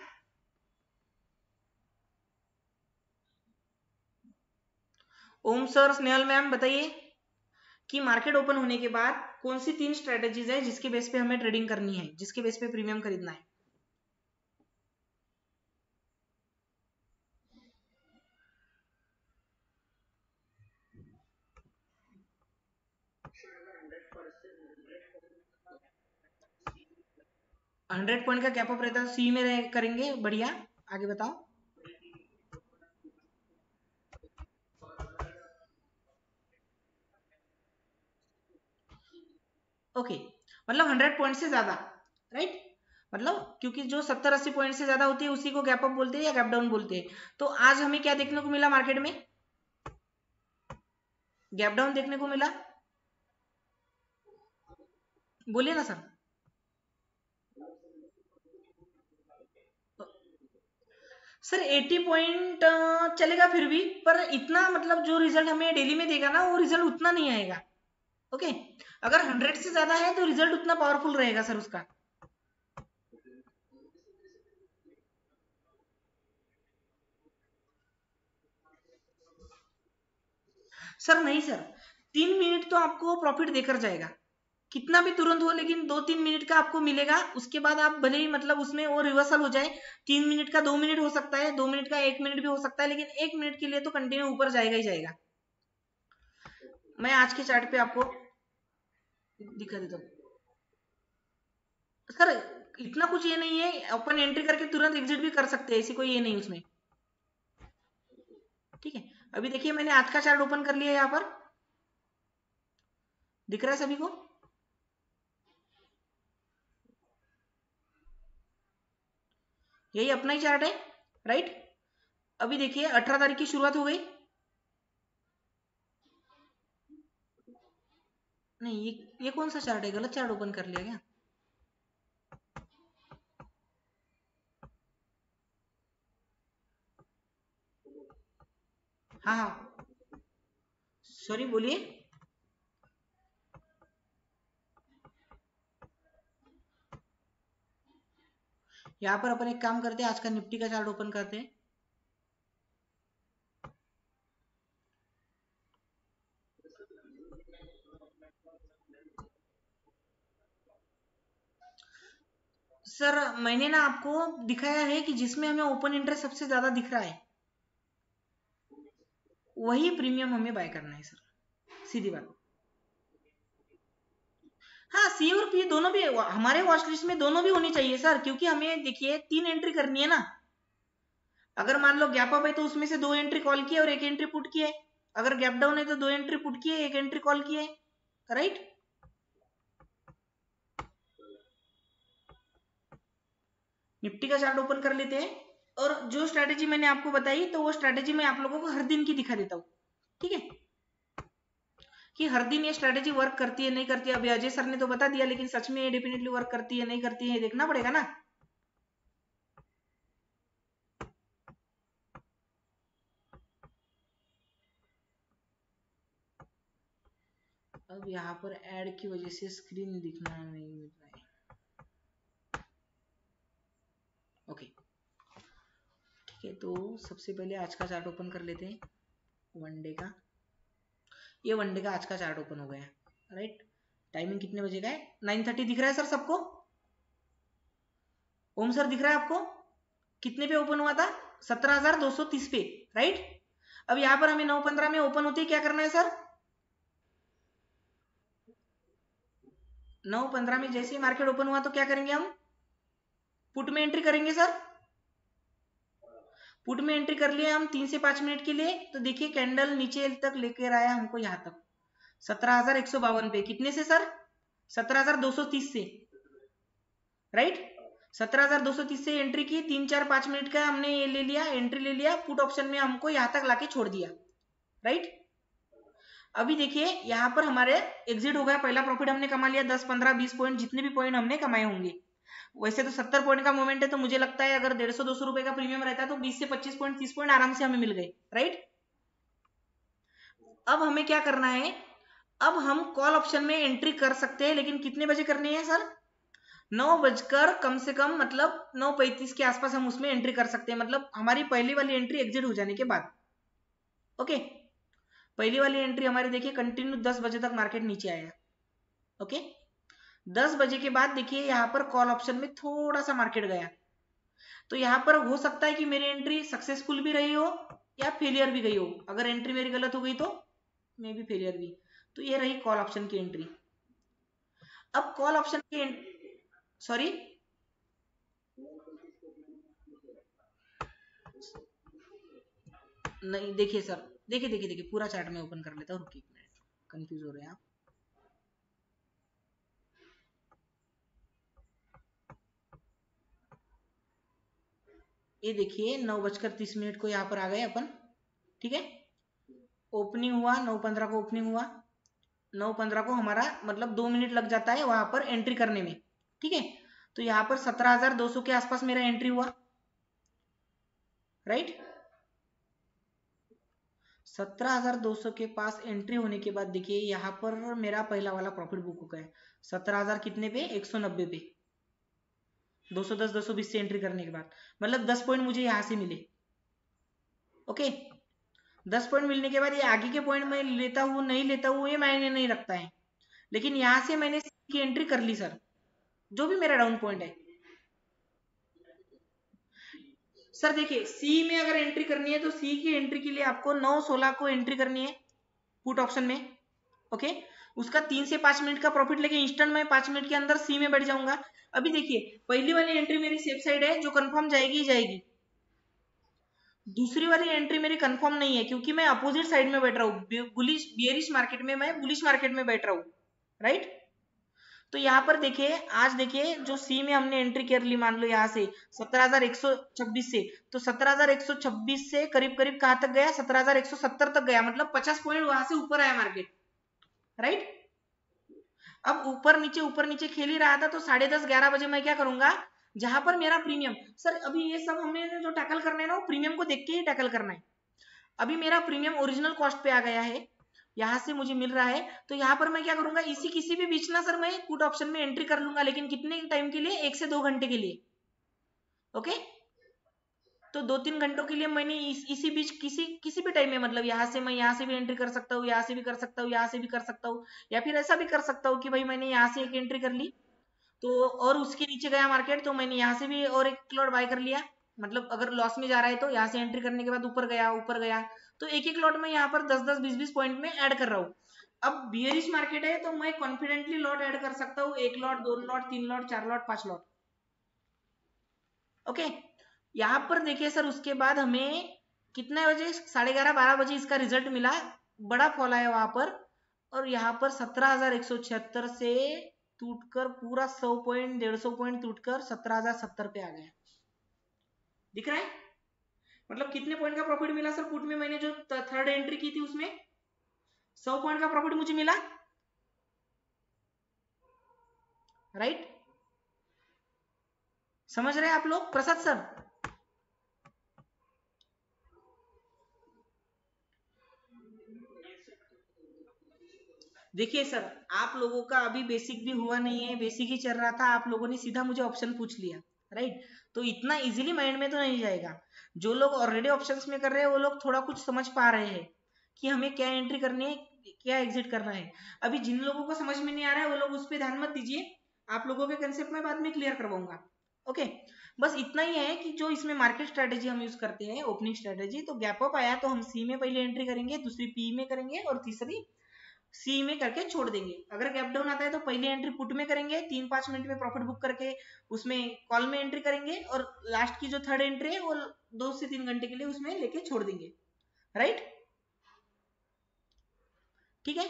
Om sir, Snehal ma'am बताइए कि मार्केट ओपन होने के बाद कौन सी 3 स्ट्रेटेजीज है जिसके बेस पे हमें ट्रेडिंग करनी है, जिसके बेस पे प्रीमियम खरीदना है। हंड्रेड पॉइंट का कैप अप रहता है, सी में करेंगे, बढ़िया। आगे बताओ। ओके मतलब 100 पॉइंट से ज्यादा राइट, मतलब क्योंकि जो 70-80 पॉइंट से ज्यादा होती है उसी को गैप अप बोलते हैं या गैप डाउन बोलते हैं। तो आज हमें क्या देखने को मिला मार्केट में, गैप डाउन देखने को मिला, बोलिए ना सर। सर 80 पॉइंट चलेगा फिर भी, पर इतना मतलब जो रिजल्ट हमें डेली में देगा ना वो रिजल्ट उतना नहीं आएगा। ओके अगर 100 से ज्यादा है तो रिजल्ट उतना पावरफुल रहेगा सर उसका। सर नहीं सर, 3 मिनट तो आपको प्रॉफिट देकर जाएगा, कितना भी तुरंत हो लेकिन 2-3 मिनट का आपको मिलेगा। उसके बाद आप भले ही मतलब उसमें वो रिवर्सल हो जाए, 3 मिनट का 2 मिनट हो सकता है, 2 मिनट का 1 मिनट भी हो सकता है, लेकिन 1 मिनट के लिए तो कंटिन्यू ऊपर जाएगा ही जाएगा। मैं आज के चार्ट पे आपको दिखा देता हूँ सर। इतना कुछ ये नहीं है, अपन एंट्री करके तुरंत एग्जिट भी कर सकते हैं, ऐसी कोई ये नहीं उसमें। ठीक है अभी देखिए मैंने आज का चार्ट ओपन कर लिया यहाँ पर, दिख रहा है सभी को? यही अपना ही चार्ट है, राइट? अभी देखिए 18 तारीख की शुरुआत हो गई। नहीं, ये कौन सा चार्ट है? गलत चार्ट ओपन कर लिया क्या? हाँ हाँ, सॉरी, बोलिए। यहाँ पर अपन एक काम करते हैं, आज का निफ्टी का चार्ट ओपन करते हैं। सर मैंने ना आपको दिखाया है कि जिसमें हमें ओपन इंटरेस्ट सबसे ज्यादा दिख रहा है, वही प्रीमियम हमें बाय करना है सर, सीधी बात। हाँ, सी और पी दोनों भी हमारे वॉच लिस्ट में दोनों भी होनी चाहिए सर, क्योंकि हमें देखिए 3 एंट्री करनी है ना। अगर मान लो गैप अप है तो उसमें से 2 एंट्री कॉल की है और 1 एंट्री पुट की है। अगर गैप डाउन है तो 2 एंट्री पुट की है, 1 एंट्री कॉल की है, राइट? निफ्टी का चार्ट ओपन कर लेते हैं, और जो स्ट्रैटेजी मैंने आपको बताई तो वो स्ट्रैटेजी मैं आप लोगों को हर दिन की दिखा देता हूँ, ठीक है? कि हर दिन ये स्ट्रैटेजी वर्क करती है नहीं करती है। अभी अजय सर ने तो बता दिया, लेकिन सच में ये डेफिनेटली वर्क करती है नहीं करती है, देखना पड़ेगा ना। अब यहाँ पर ऐड की वजह से स्क्रीन दिखना नहीं मिल रहा है। ओके, ठीक है, तो सबसे पहले आज का चार्ट ओपन कर लेते हैं, वनडे का। ये वनडे का आज का चार्ट ओपन हो गया, राइट? टाइमिंग कितने बजे का है? 9:30 दिख रहा है सर सबको? ओम सर दिख रहा है आपको? कितने पे ओपन हुआ था? 17,230 पे, राइट? अब यहाँ पर हमें 9:15 में ओपन होते ही क्या करना है सर? 9:15 में जैसे ही मार्केट ओपन हुआ तो क्या करेंगे हम? पुट में एंट्री करेंगे सर। पुट में एंट्री कर लिया हम 3 से 5 मिनट के लिए, तो देखिए कैंडल नीचे तक लेकर आया हमको यहाँ तक 17,152 पे। कितने से सर? 17,230 से, राइट? 17,230 से एंट्री की, 3-4-5 मिनट का हमने ये ले लिया, एंट्री ले लिया, पुट ऑप्शन में हमको यहाँ तक लाके छोड़ दिया, राइट? अभी देखिए यहाँ पर हमारे एग्जिट हो गया, पहला प्रॉफिट हमने कमा लिया 10, 15, 20 पॉइंट, जितने भी पॉइंट हमने कमाए होंगे। वैसे तो 70 पॉइंट का मूवमेंट है, तो मुझे लगता है अगर 150-200 रुपए का प्रीमियम रहता है तो 20 से 25 पॉइंट, 30 पॉइंट आराम से हमें मिल गए, राइट? अब हमें क्या करना है? अब हम कॉल ऑप्शन में एंट्री कर सकते हैं, लेकिन कितने बजे करनी है सर? 9 बजकर कम से कम, मतलब 9:35 के आसपास हम उसमें एंट्री कर सकते हैं, मतलब हमारी पहली वाली एंट्री एग्जिट हो जाने के बाद। ओके, पहली वाली एंट्री हमारी देखिए कंटिन्यू 10 बजे तक मार्केट नीचे आया, ओके? 10 बजे के बाद देखिए यहाँ पर कॉल ऑप्शन में थोड़ा सा मार्केट गया, तो यहाँ पर हो सकता है कि मेरी एंट्री सक्सेसफुल भी रही हो या फेलियर भी गई हो। अगर एंट्री मेरी गलत हो गई तो मे बी फेलियर भी। तो ये रही कॉल ऑप्शन की एंट्री। अब कॉल ऑप्शन की सॉरी, नहीं देखिए सर, देखिए पूरा चार्ट में ओपन कर लेता हूँ, रुकिए 1 मिनट, कंफ्यूज हो रहे हैं आप। ये देखिए 9:30 को यहाँ पर आ गए अपन, ठीक है? ओपनिंग हुआ 9:15 को, ओपनिंग हुआ 9:15 को, हमारा मतलब 2 मिनट लग जाता है वहां पर एंट्री करने में, ठीक है? तो यहाँ पर 17,200 के आसपास मेरा एंट्री हुआ, राइट? 17,200 के पास एंट्री होने के बाद देखिए यहाँ पर मेरा पहला वाला प्रॉफिट बुक हो गया 17,000 कितने पे? 190 पे। 210, 220 से एंट्री करने के बाद मतलब 10 पॉइंट मुझे यहाँ से मिले, ओके? 10 पॉइंट मिलने के बाद ये आगे के पॉइंट मैं लेता हूँ नहीं लेता हूँ ये मायने नहीं रखता है, लेकिन यहाँ से मैंने की एंट्री कर ली सर, जो भी मेरा डाउन पॉइंट है। सर देखिए सी में अगर एंट्री करनी है तो सी की एंट्री के लिए आपको 9:16 को एंट्री करनी है पुट ऑप्शन में, ओके? उसका 3 से 5 मिनट का प्रॉफिट लेके इंस्टेंट में 5 मिनट के अंदर सी में बैठ जाऊंगा। अभी देखिए पहली वाली एंट्री मेरी सेफ साइड है, जो कंफर्म जाएगी ही जाएगी। दूसरी वाली एंट्री मेरी कंफर्म नहीं है क्योंकि मैं अपोजिट साइड में बैठ रहा हूँ, बुलिश बियरिश मार्केट में, मैं बुलिश मार्केट में बैठ रहा हूँ, राइट। तो यहाँ पर देखिए, आज देखिए जो सी में हमने एंट्री कर ली, मान लो यहाँ से 17,126 से, तो 17,126 से करीब करीब कहाँ तक गया, 17,170 तक गया, मतलब 50 पॉइंट वहां से ऊपर आया मार्केट, राइट। अब ऊपर नीचे खेल ही रहा था, तो 10:30-11 बजे मैं क्या करूंगा, जहां पर मेरा प्रीमियम, सर अभी ये सब हमें जो टैकल करना है ना, वो प्रीमियम को देख के ही टैकल करना है। अभी मेरा प्रीमियम ओरिजिनल कॉस्ट पे आ गया है, यहाँ से मुझे मिल रहा है, तो यहाँ पर मैं क्या करूंगा, इसी किसी भी बीच ना सर मैं पुट ऑप्शन में एंट्री कर लूंगा, लेकिन कितने टाइम के लिए, 1 से 2 घंटे के लिए, ओके। तो 2-3 घंटों के लिए मैंने इसी बीच किसी किसी भी टाइम में, मतलब यहाँ से मैं यहाँ से भी एंट्री कर सकता हूँ, यहाँ से भी कर सकता हूँ, यहाँ से भी कर सकता हूँ, या फिर ऐसा भी कर सकता हूँ कि भाई मैंने यहाँ से एक एंट्री कर ली, तो और उसके नीचे गया मार्केट, तो मैंने यहाँ से भी और एक लॉट बाय कर लिया, मतलब अगर लॉस में जा रहा है तो यहाँ से एंट्री करने के बाद ऊपर गया, तो एक एक लॉट में यहाँ पर 10-10 20-20 पॉइंट में ऐड कर रहा हूँ। अब बियरिश मार्केट है तो मैं कॉन्फिडेंटली लॉट ऐड कर सकता हूँ, 1 lot, 2 lot, 3 lot, 4 lot, 5 lot, okay. यहाँ पर देखिए सर, उसके बाद हमें कितने बजे, 11:30-12 बजे इसका रिजल्ट मिला, बड़ा फॉल आया वहां पर, और यहाँ पर 17,176 से टूटकर पूरा 100 पॉइंट, 150 पॉइंट टूटकर 17,070 पे आ गया, दिख रहा है। मतलब कितने पॉइंट का प्रॉफिट मिला सर पुट में, मैंने जो थर्ड एंट्री की थी उसमें 100 पॉइंट का प्रॉफिट मुझे मिला, राइट। समझ रहे हैं आप लोग, प्रसाद सर। देखिए सर, आप लोगों का अभी बेसिक भी हुआ नहीं है, बेसिक ही चल रहा था, आप लोगों ने सीधा मुझे ऑप्शन पूछ लिया, राइट। तो इतना इजीली माइंड में तो नहीं जाएगा। जो लोग ऑलरेडी ऑप्शंस में कर रहे हैं वो लोग थोड़ा कुछ समझ पा रहे हैं कि हमें क्या एंट्री करनी है, क्या एग्जिट करना है। अभी जिन लोगों को समझ में नहीं आ रहा है वो लोग उस पर ध्यान मत दीजिए, आप लोगों के कंसेप्ट में बाद में क्लियर करवाऊंगा, ओके। बस इतना ही है कि जो इसमें मार्केट स्ट्रेटेजी हम यूज करते हैं, ओपनिंग स्ट्रेटेजी, तो गैप अप आया तो हम सी में पहले एंट्री करेंगे, दूसरी पी में करेंगे, और तीसरी सी में करके छोड़ देंगे। अगर गैप डाउन आता है तो पहली एंट्री पुट में करेंगे, 3-5 मिनट में प्रॉफिट बुक करके उसमें कॉल में एंट्री करेंगे, और लास्ट की जो थर्ड एंट्री है वो 2 से 3 घंटे के लिए उसमें लेके छोड़ देंगे, राइट। ठीक है।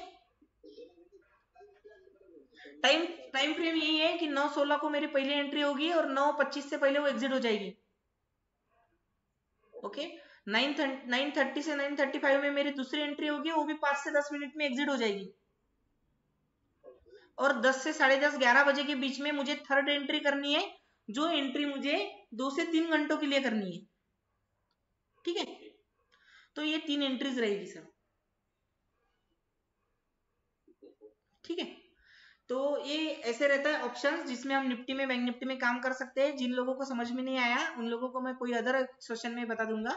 टाइम टाइम फ्रेम यही है कि 9:16 को मेरी पहली एंट्री होगी और 9:25 से पहले वो एग्जिट हो जाएगी, ओके। 9:30 से 9:35 में मेरी दूसरी एंट्री होगी, वो भी 5 से 10 मिनट में एग्जिट हो जाएगी, और 10 से 10:30 11 बजे के बीच में मुझे थर्ड एंट्री करनी है, जो एंट्री मुझे 2 से 3 घंटों के लिए करनी है, ठीक है। तो ये 3 एंट्रीज रहेगी सर, ठीक है। तो ये ऐसे रहता है ऑप्शंस, जिसमें हम निफ्टी में, बैंक निफ्टी में काम कर सकते हैं। जिन लोगों को समझ में नहीं आया उन लोगों को मैं कोई अदर सेशन में बता दूंगा।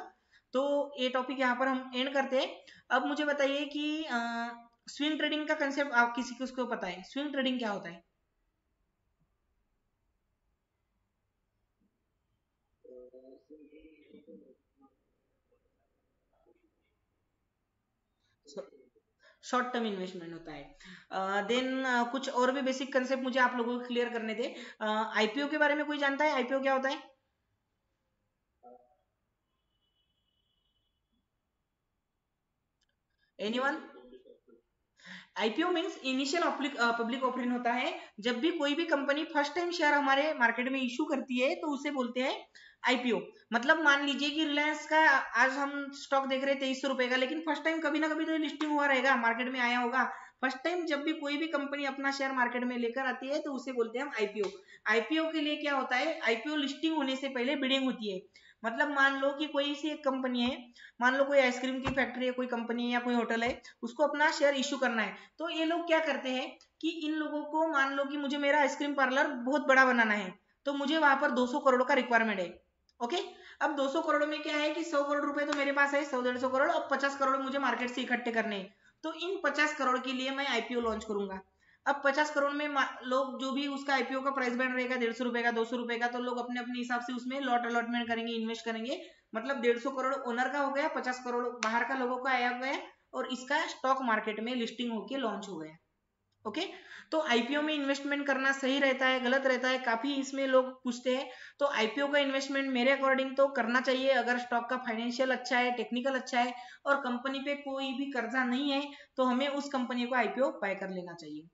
तो ये टॉपिक यहाँ पर हम एंड करते हैं। अब मुझे बताइए कि स्विंग ट्रेडिंग का कंसेप्ट आप किसी को पता है, स्विंग ट्रेडिंग क्या होता है? शॉर्ट टर्म इन्वेस्टमेंट होता है। देन कुछ और भी बेसिक कंसेप्ट मुझे आप लोगों को क्लियर करने थे। आईपीओ के बारे में कोई जानता है, आईपीओ क्या होता है? Anyone? IPO means initial public offering होता है। जब भी कोई भी कंपनी फर्स्ट टाइम शेयर हमारे मार्केट में इशू करती है तो उसे बोलते हैं आईपीओ। मतलब मान लीजिए कि रिलायंस का आज हम स्टॉक देख रहे हैं 2300 रुपए का, लेकिन फर्स्ट टाइम कभी ना कभी तो लिस्टिंग हुआ रहेगा, मार्केट में आया होगा। फर्स्ट टाइम जब भी कोई भी कंपनी अपना शेयर मार्केट में लेकर आती है तो उसे बोलते हैं हम आईपीओ। आईपीओ के लिए क्या होता है, आईपीओ लिस्टिंग होने से पहले बिडिंग होती है। मतलब मान लो कि कोई सी एक कंपनी है, मान लो कोई आइसक्रीम की फैक्ट्री है, कोई कंपनी है या कोई होटल है, उसको अपना शेयर इशू करना है। तो ये लोग क्या करते हैं कि इन लोगों को, मान लो कि मुझे मेरा आइसक्रीम पार्लर बहुत बड़ा बनाना है, तो मुझे वहां पर 200 करोड़ का रिक्वायरमेंट है, ओके। अब 200 करोड़ में क्या है कि 100 करोड़ रुपए तो मेरे पास है, 100-150 करोड़, अब 50 करोड़ मुझे मार्केट से इकट्ठे करने हैं। तो इन 50 करोड़ के लिए मैं आईपीओ लॉन्च करूंगा। अब 50 करोड़ में लोग, जो भी उसका आईपीओ का प्राइस बैंड रहेगा 150 रुपए का, 200 रुपए का, तो लोग अपने अपने हिसाब से उसमें लॉट अलॉटमेंट करेंगे, इन्वेस्ट करेंगे। मतलब 150 करोड़ ओनर का हो गया, 50 करोड़ बाहर का लोगों का आया गया, और इसका स्टॉक मार्केट में लिस्टिंग होकर लॉन्च हो गया, ओके। तो आईपीओ में इन्वेस्टमेंट करना सही रहता है, गलत रहता है, काफी इसमें लोग पूछते हैं। तो आईपीओ का इन्वेस्टमेंट मेरे अकॉर्डिंग तो करना चाहिए अगर स्टॉक का फाइनेंशियल अच्छा है, टेक्निकल अच्छा है और कंपनी पे कोई भी कर्जा नहीं है, तो हमें उस कंपनी को आईपीओ बाय कर लेना चाहिए।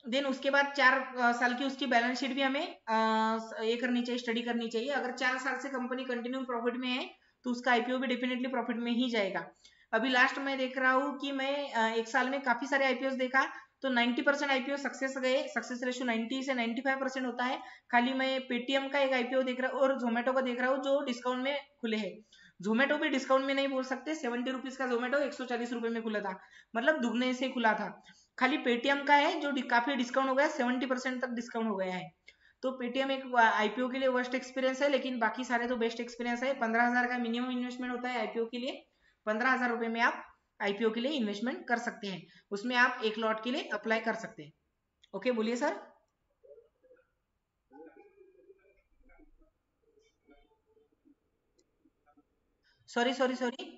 देन उसके बाद 4 साल की उसकी बैलेंस शीट भी हमें ये करनी चाहिए, स्टडी करनी चाहिए। अगर 4 साल से कंपनी कंटिन्यू प्रॉफिट में है तो उसका आईपीओ भी डेफिनेटली प्रॉफिट में ही जाएगा। अभी लास्ट में देख रहा हूँ कि मैं 1 साल में काफी सारे आईपीओ देखा, तो 90% आईपीओ सक्सेस गए, सक्सेस रेशियो 90 से 95% होता है। खाली मैं पेटीएम का एक आईपीओ देख रहा हूँ और जोमेटो का देख रहा हूँ जो डिस्काउंट में खुले हैं। जोमेटो भी डिस्काउंट में नहीं बोल सकते, 70 रुपीज का जोमेटो 140 रुपए में खुला था, मतलब दुगने से खुला था। खाली पेटीएम का है जो काफी डिस्काउंट हो गया, 70% तक डिस्काउंट हो गया है। तो पेटीएम एक आईपीओ के लिए वर्स्ट एक्सपीरियंस है, लेकिन बाकी सारे तो बेस्ट एक्सपीरियंस है। 15,000 का मिनिमम इन्वेस्टमेंट होता है आईपीओ के लिए। 15,000 रुपए में आप आईपीओ के लिए इन्वेस्टमेंट कर सकते हैं, उसमें आप एक लॉट के लिए अप्लाई कर सकते हैं। ओके, बोलिए sir. Sorry sorry sorry.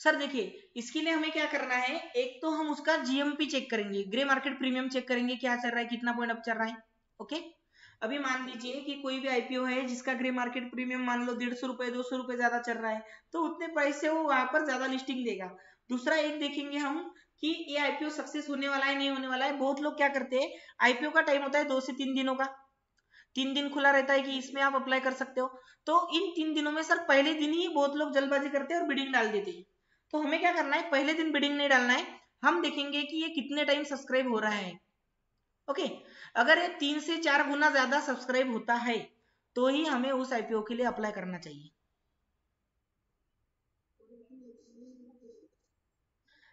Sir देखिए, इसके लिए हमें क्या करना है, एक तो हम उसका जीएमपी चेक करेंगे, ग्रे मार्केट प्रीमियम चेक करेंगे क्या चल रहा है, कितना पॉइंट अप चल रहा है। ओके। अभी मान लीजिए कि कोई भी आईपीओ है जिसका ग्रे मार्केट प्रीमियम मान लो 150 रुपए 200 रुपए ज्यादा चल रहा है, तो उतने प्राइस से वो वहां पर ज्यादा लिस्टिंग देगा। दूसरा एक देखेंगे हम कि ये आईपीओ सक्सेस होने वाला है नहीं होने वाला है। बहुत लोग क्या करते हैं, आईपीओ का टाइम होता है 2 से 3 दिनों का, 3 दिन खुला रहता है कि इसमें आप अप्लाई कर सकते हो। तो इन 3 दिनों में सर पहले दिन ही बहुत लोग जल्दबाजी करते हैं और बिडिंग डाल देते हैं। तो हमें क्या करना है, पहले दिन बिडिंग नहीं डालना है, हम देखेंगे कि ये कितने टाइम सब्सक्राइब हो रहा है। ओके। अगर ये 3 से 4 गुना ज्यादा सब्सक्राइब होता है तो ही हमें उस आईपीओ के लिए अप्लाई करना चाहिए।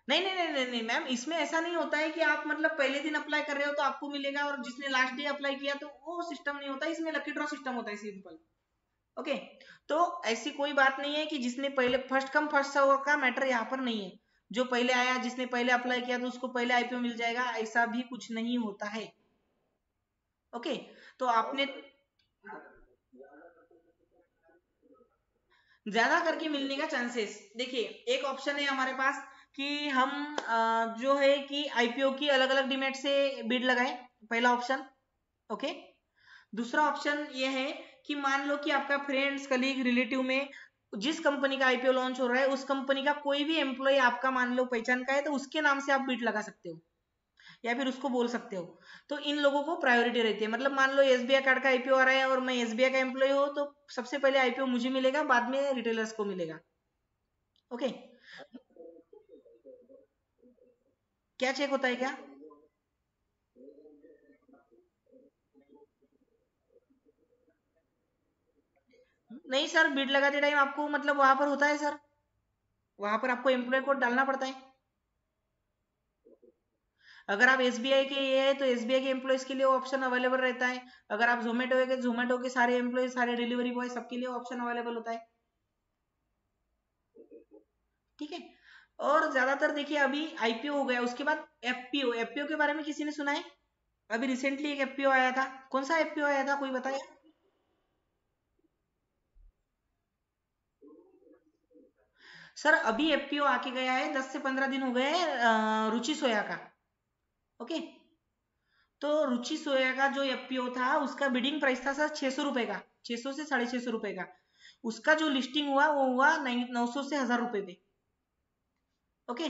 नहीं नहीं नहीं नहीं नहीं मैम, इसमें ऐसा नहीं होता है कि आप मतलब पहले दिन अप्लाई कर रहे हो तो आपको मिलेगा और जिसने लास्ट डे अप्लाई किया तो वो सिस्टम नहीं होता, इसमें लकी ड्रॉ सिस्टम होता है सिंपल। ओके। तो ऐसी कोई बात नहीं है कि जिसने पहले फर्स्ट कम फर्स्ट सर्व का मैटर यहाँ पर नहीं है। जो पहले आया, जिसने पहले अप्लाई किया तो उसको पहले आईपीओ मिल जाएगा, ऐसा भी कुछ नहीं होता है। ओके। तो आपने ज्यादा करके मिलने का चांसेस देखिए, एक ऑप्शन है हमारे पास कि हम जो है कि आईपीओ की अलग अलग डिमेट से बिड लगाए, पहला ऑप्शन। ओके। दूसरा ऑप्शन ये है कि मान लो कि आपका फ्रेंड्स कलीग रिलेटिव में जिस कंपनी का आईपीओ लॉन्च हो रहा है उस कंपनी का कोई भी एम्प्लॉय आपका मान लो पहचान का है, तो उसके नाम से आप बिड लगा सकते हो या फिर उसको बोल सकते हो। तो इन लोगों को प्रायोरिटी रहती है, मतलब मान लो एसबीआई कार्ड का आईपीओ आ रहा है और मैं एसबीआई का एम्प्लॉय हूँ, तो सबसे पहले आईपीओ मुझे मिलेगा, बाद में रिटेलर्स को मिलेगा। ओके। क्या चेक होता है क्या? नहीं सर, बिड लगाते टाइम आपको मतलब वहां पर होता है सर, वहां पर आपको एम्प्लॉय कोड डालना पड़ता है। अगर आप एसबीआई के ये है तो एसबीआई के एम्प्लॉयज के लिए ऑप्शन अवेलेबल रहता है। अगर आप जोमेटो है, जोमेटो के सारे एम्प्लॉय सारे डिलीवरी बॉय सबके लिए ऑप्शन अवेलेबल होता है। ठीक है। और ज्यादातर देखिए अभी आईपीओ हो गया, उसके बाद एफपीओ, एफपीओ के बारे में किसी ने सुना है? अभी रिसेंटली एक एफपीओ आया था, कौन सा एफपीओ आया था, कोई बताया? सर अभी एफपीओ आके गया है, 10 से 15 दिन हो गए हैं, रुचि सोया का। ओके। तो रुचि सोया का जो एफपीओ था उसका बिडिंग प्राइस था सर 600 रुपए का, 600 से 650 रुपए का। उसका जो लिस्टिंग हुआ वो हुआ 900 से 1000 रुपए पे। ओके।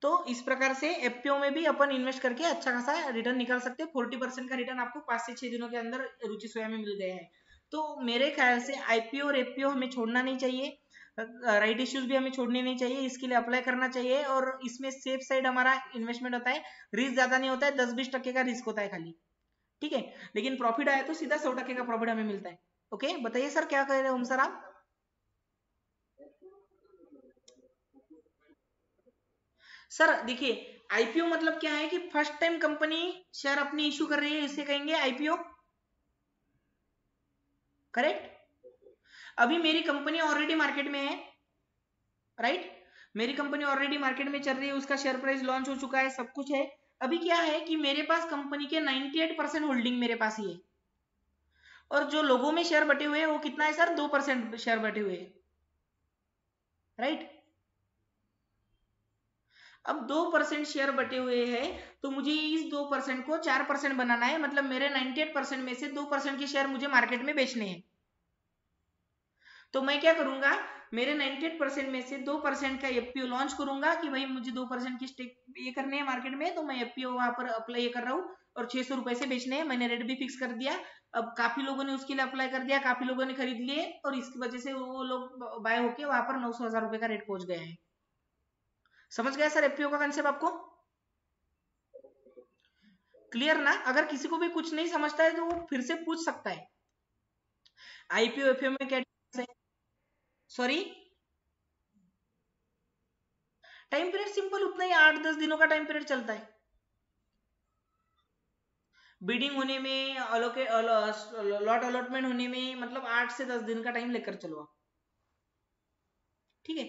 तो इस प्रकार से एफपीओ में भी अपन इन्वेस्ट करके अच्छा खासा रिटर्न निकाल सकते हैं। 40% का रिटर्न आपको 5 से 6 दिनों के अंदर रुचि सोया में मिल गया है। तो मेरे ख्याल से आईपीओ और एफपीओ हमें छोड़ना नहीं चाहिए, राइट इश्यूज भी हमें छोड़ने नहीं चाहिए, इसके लिए अप्लाई करना चाहिए। और इसमें सेफ साइड हमारा इन्वेस्टमेंट होता है, रिस्क ज्यादा नहीं होता है, 10-20% का रिस्क होता है खाली। ठीक है। लेकिन प्रॉफिट आया तो सीधा 100% का प्रॉफिट हमें मिलता है। ओके, बताइए सर क्या कह रहे हो हम सर आप? सर देखिए, आईपीओ मतलब क्या है कि फर्स्ट टाइम कंपनी शेयर अपनी इश्यू कर रही है, इसे कहेंगे आईपीओ। करेक्ट। अभी मेरी कंपनी ऑलरेडी मार्केट में है, राइट। मेरी कंपनी ऑलरेडी मार्केट में चल रही है, उसका शेयर प्राइस लॉन्च हो चुका है, सब कुछ है। अभी क्या है कि मेरे पास कंपनी के 98% होल्डिंग मेरे पास ही है। और जो लोगों में शेयर बटे हुए हैं वो कितना है सर, 2% शेयर बटे हुए हैं, राइट। अब 2% शेयर बटे हुए हैं, तो मुझे इस 2% को 4% बनाना है, मतलब मेरे 98% में से 2% के शेयर मुझे मार्केट में बेचने हैं। तो मैं क्या करूंगा, मेरे 98% में से 2% का एफपीओ लॉन्च करूंगा कि भाई मुझे 2% की स्टेक ये करने हैं मार्केट में, तो मैं एफपीओ वहां पर अप्लाई कर रहा हूँ और 600 रुपए से बेचने हैं। मैंने रेट भी फिक्स कर दिया। अब काफी लोगों ने उसके लिए अप्लाई कर दिया, काफी लोगों ने खरीद लिए और इसकी वजह से वो लोग बाय होके वहां पर 900,000 रुपए का रेट पहुंच गए हैं। समझ गया सर एफपीओ का कंसेप्ट आपको? क्लियर ना? अगर किसी को भी कुछ नहीं समझता है तो वो फिर से पूछ सकता है। आईपीओ एफपीओ में क्या difference है? सॉरी, टाइम पीरियड सिंपल उतना ही, 8-10 दिनों का टाइम पीरियड चलता है। बिडिंग होने में, लॉट अलॉटमेंट होने में, मतलब 8 से 10 दिन का टाइम लेकर चलो आप, ठीक है।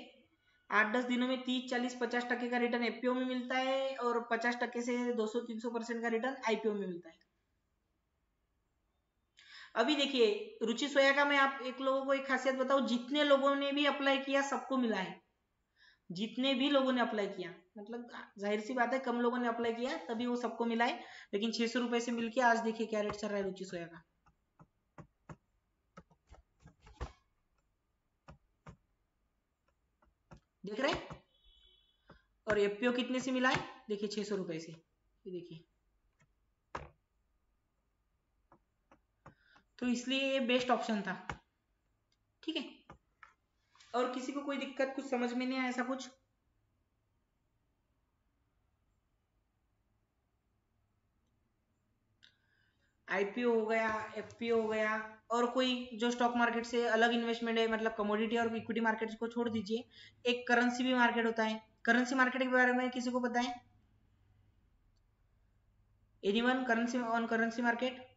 8-10 दिनों में 30-40-50% का रिटर्न एफपीओ में मिलता है और 50% से 200-300% का रिटर्न आईपीओ में मिलता है। अभी देखिए रुचि सोया का मैं आप एक लोगों को एक खासियत बताऊं, जितने लोगों ने भी अप्लाई किया सबको मिला है। जितने भी लोगों ने अप्लाई किया, मतलब जाहिर सी बात है कम लोगों ने अप्लाई किया तभी वो सबको मिला है, लेकिन 600 रुपए से मिलके आज देखिए क्या रेट चल रहा है रुचि सोया का, देख रहे हैं। और एफपीओ कितने से मिला है, देखिए 600 रुपए से, ये देखिए। तो इसलिए ये बेस्ट ऑप्शन था, ठीक है। और किसी को कोई दिक्कत, कुछ समझ में नहीं आया ऐसा कुछ? आईपीओ हो गया, एफपीओ हो गया, और कोई जो स्टॉक मार्केट से अलग इन्वेस्टमेंट है, मतलब कमोडिटी और इक्विटी मार्केट को छोड़ दीजिए, एक करेंसी भी मार्केट होता है। करेंसी मार्केट के बारे में किसी को पता है? Anyone currency, on currency market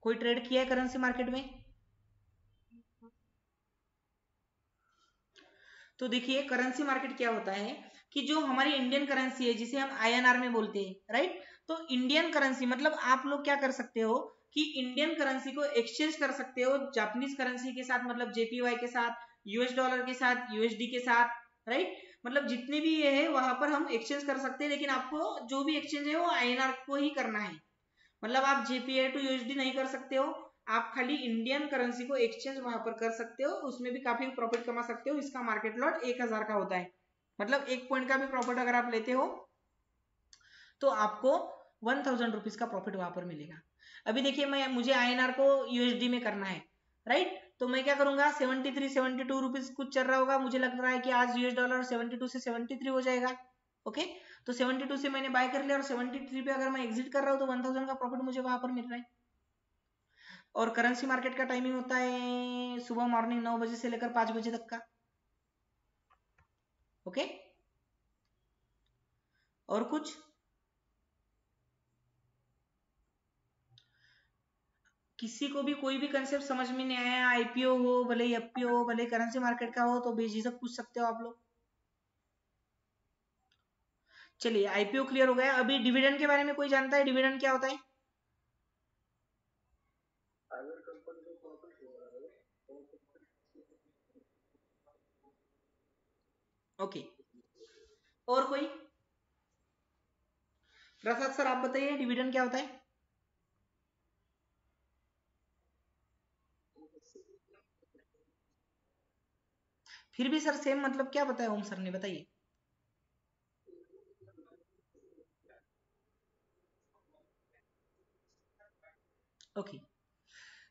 कोई ट्रेड किया है करेंसी मार्केट में? तो देखिए करेंसी मार्केट क्या होता है कि जो हमारी इंडियन करेंसी है जिसे हम आईएनआर में बोलते हैं, राइट। तो इंडियन करेंसी मतलब आप लोग क्या कर सकते हो कि इंडियन करेंसी को एक्सचेंज कर सकते हो जापानीज करेंसी के साथ, मतलब जेपीवाई के साथ, यूएस डॉलर के साथ, यूएसडी के साथ, राइट। मतलब जितने भी ये है वहां पर हम एक्सचेंज कर सकते हैं, लेकिन आपको जो भी एक्सचेंज है वो आईएनआर को ही करना है। मतलब आप जेपीआई टू यूएसडी नहीं कर सकते हो, आप खाली इंडियन करेंसी को एक्सचेंज वहां पर कर सकते हो, उसमें भी काफी प्रॉफिट कमा सकते हो। इसका मार्केट लॉट 1000 का होता है, मतलब 1 पॉइंट का भी प्रॉफिट अगर आप लेते हो तो आपको 1000 रुपीज का प्रॉफिट वहां पर मिलेगा। अभी देखिए मैं, मुझे आईएनआर को यूएसडी में करना है, राइट। तो मैं क्या करूंगा, 73-72 रुपीज कुछ चल रहा होगा, मुझे लग रहा है कि आज यूएस डॉलर 72 से 73 हो जाएगा, ओके। तो 72 से मैंने बाय कर लिया और 73 पे अगर मैं एग्जिट कर रहा हूँ तो 1000 का प्रॉफिट मुझे वहां पर मिल रहा है। और करेंसी मार्केट का टाइमिंग होता है सुबह मॉर्निंग 9 बजे से लेकर 5 बजे तक का, ओके। और कुछ किसी को भी कोई भी कंसेप्ट समझ में नहीं आया, आईपीओ हो भले एफपीओ हो भले करेंसी मार्केट का हो, तो बेझिझक पूछ सकते हो आप लोग। चलिए आईपीओ क्लियर हो गया। अभी डिविडेंड के बारे में कोई जानता है, डिविडेंड क्या होता है? ओके, और कोई? प्रसाद सर आप बताइए डिविडेंड क्या होता है? फिर भी सर सेम मतलब क्या बताया ओम सर ने, बताइए। ओके,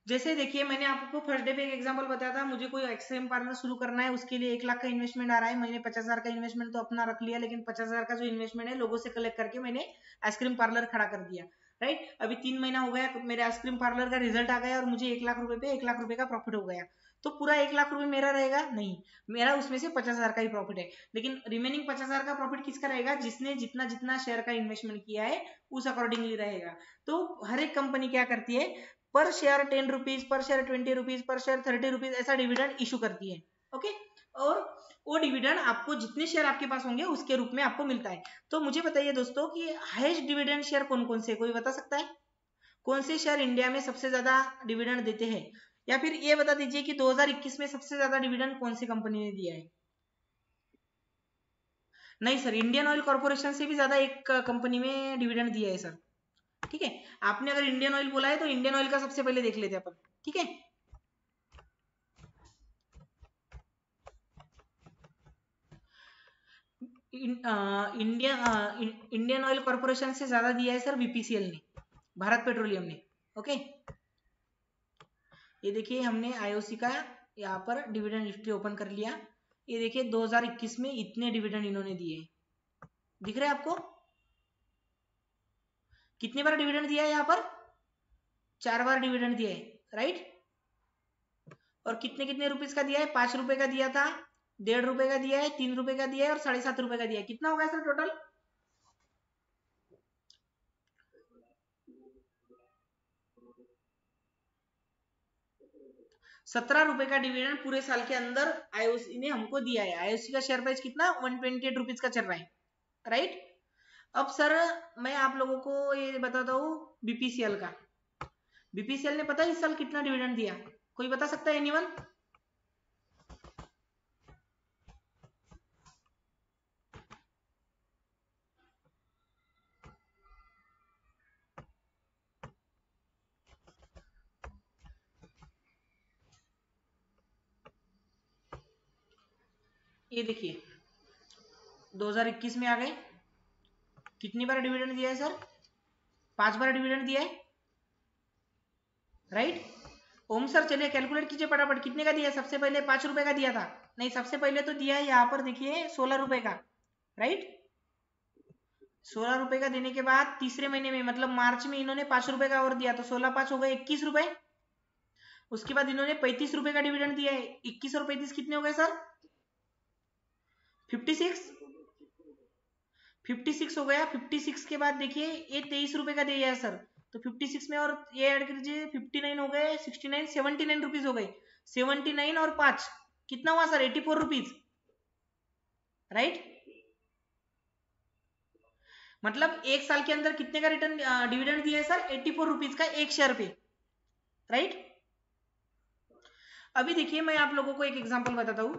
जैसे देखिए मैंने आपको फर्स्ट डे पे एक एग्जांपल बताया था, मुझे कोई आइसक्रीम पार्लर शुरू करना है, उसके लिए 1 लाख का इन्वेस्टमेंट आ रहा है, मैंने 50,000 का इन्वेस्टमेंट तो अपना रख लिया, लेकिन 50,000 का जो इन्वेस्टमेंट है लोगों से कलेक्ट करके मैंने आइसक्रीम पार्लर खड़ा कर दिया, राइट। अभी 3 महीना हो गया, मेरे आइसक्रीम पार्लर का रिजल्ट आ गया और मुझे 1 लाख रुपए पे 1 लाख रुपए का प्रॉफिट हो गया। तो पूरा 1 लाख रुपए मेरा रहेगा नहीं, मेरा उसमें से 50,000 का ही प्रॉफिट है, लेकिन रिमेनिंग 50,000 का प्रॉफिट किसका रहेगा, जिसने जितना जितना शेयर का इन्वेस्टमेंट किया है उस अकॉर्डिंगली रहेगा। तो हर एक कंपनी क्या करती है, पर शेयर 10 रुपीज, पर शेयर 20 रुपीज, पर शेयर 30 रुपीज ऐसा डिविडेंड इशू करती है, ओके। और वो डिविडेंड आपको जितने शेयर आपके पास होंगे उसके रूप में आपको मिलता है। तो मुझे बताइए दोस्तों कि हाईएस्ट डिविडेंड शेयर कौन कौन से, कोई बता सकता है? कौन से शेयर इंडिया में सबसे ज्यादा डिविडेंड देते हैं, या फिर ये बता दीजिए कि 2021 में सबसे ज्यादा डिविडेंड कौन सी कंपनी ने दिया है। नहीं सर, इंडियन ऑयल कॉर्पोरेशन से भी ज्यादा एक कंपनी में डिविडेंड दिया है सर। ठीक है, आपने अगर इंडियन ऑयल बोला है तो इंडियन ऑयल का सबसे पहले देख लेते हैं अपन। ठीक है, इंडियन ऑयल कॉर्पोरेशन से ज्यादा दिया है सर बीपीसीएल ने, भारत पेट्रोलियम ने। ओके, ये देखिए हमने आईओसी का यहाँ पर डिविडेंड हिस्ट्री ओपन कर लिया। ये देखिए 2021 में इतने डिविडेंड इन्होंने दिए, दिख रहे हैं आपको? कितने बार डिविडेंड दिया है यहाँ पर? 4 बार डिविडेंड दिया है, राइट। और कितने कितने रुपीज का दिया है? 5 रुपए का दिया था, 1.5 रुपए का दिया है, 3 रुपए का दिया है और 7.5 रुपए का दिया है। कितना हो गया सर टोटल? 17 रुपए का डिविडेंड पूरे साल के अंदर आईओसी ने हमको दिया है। आईओसी का शेयर प्राइस कितना? 128 रुपीज का चल रहा है, राइट। अब सर मैं आप लोगों को ये बताता हूँ बीपीसीएल का। बीपीसीएल ने पता है इस साल कितना डिविडेंड दिया? कोई बता सकता है एनीवन? ये देखिए 2021 में आ गए, कितनी बार डिविडेंड दिया है सर? 5 बार डिविडेंड दिया है, राइट। ओम सर चलिए कैलकुलेट कीजिए फटाफट, कितने का दिया है? सबसे पहले 5 रुपए का दिया था, नहीं सबसे पहले तो दिया है यहाँ पर देखिए 16 रुपए का, राइट। 16 रुपए का देने के बाद तीसरे महीने में मतलब मार्च में इन्होंने 5 रुपए का और दिया, तो 16 5 हो गए 21 रुपए। उसके बाद इन्होंने 35 रुपए का डिविडेंड दिया है। 21 और 35 कितने हो गए सर? 56। 56 हो गया। 56 के बाद देखिए ये 23 रुपए का दिया है सर, तो 56 में और ये ऐड कर दीजिए 59 हो गए, 69 79 रुपीज हो गए। 79 और 5 कितना हुआ सर? 84 rupees, right. मतलब एक साल के अंदर कितने का रिटर्न डिविडेंड दिया है सर? 84 रुपीज का एक शेयर पे, राइट। अभी देखिए मैं आप लोगों को एक एग्जांपल बताता हूं।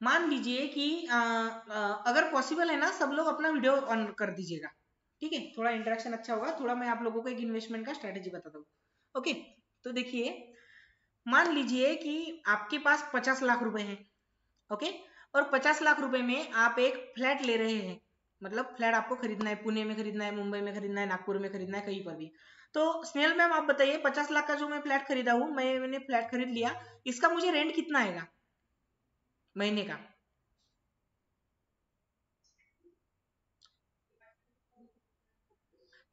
मान लीजिए कि अगर पॉसिबल है ना, सब लोग अपना वीडियो ऑन कर दीजिएगा, ठीक है, थोड़ा इंटरेक्शन अच्छा होगा। थोड़ा मैं आप लोगों को एक इन्वेस्टमेंट का स्ट्रेटेजी बताता हूँ। ओके, तो देखिए मान लीजिए कि आपके पास 50 लाख रुपए हैं, ओके, और 50 लाख रुपए में आप एक फ्लैट ले रहे हैं। मतलब फ्लैट आपको खरीदना है, पुणे में खरीदना है, मुंबई में खरीदना है, नागपुर में खरीदना है, कहीं पर भी। तो स्नेहल मैम आप बताइए 50 लाख का जो मैं फ्लैट खरीदा हूँ, मैंने फ्लैट खरीद लिया, इसका मुझे रेंट कितना आएगा महीने का?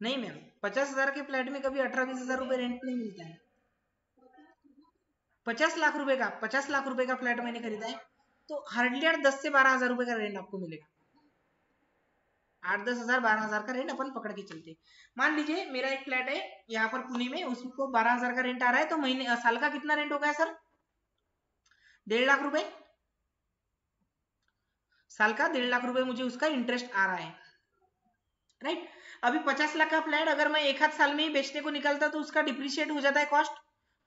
नहीं मैम, 50,000 के फ्लैट में कभी 18-20 हजार रुपए रेंट नहीं मिलता है। 50 लाख रुपए का, 50 लाख रुपए का फ्लैट मैंने खरीदा है, तो हार्डली 10 से 12 हजार रुपए का रेंट आपको मिलेगा। 8-10 हजार 12 हजार का रेंट अपन पकड़ के चलते। मान लीजिए मेरा एक फ्लैट है यहाँ पर पुणे में, उसको 12 हजार का रेंट आ रहा है, तो महीने साल का कितना रेंट हो गया सर? 1.5 लाख रुपए। साल का 1.5 लाख रुपए मुझे उसका इंटरेस्ट आ रहा है, राइट। अभी 50 लाख का फ्लैट अगर मैं एक आध साल में ही बेचने को निकलता तो उसका डिप्रिशिएट हो जाता है कॉस्ट।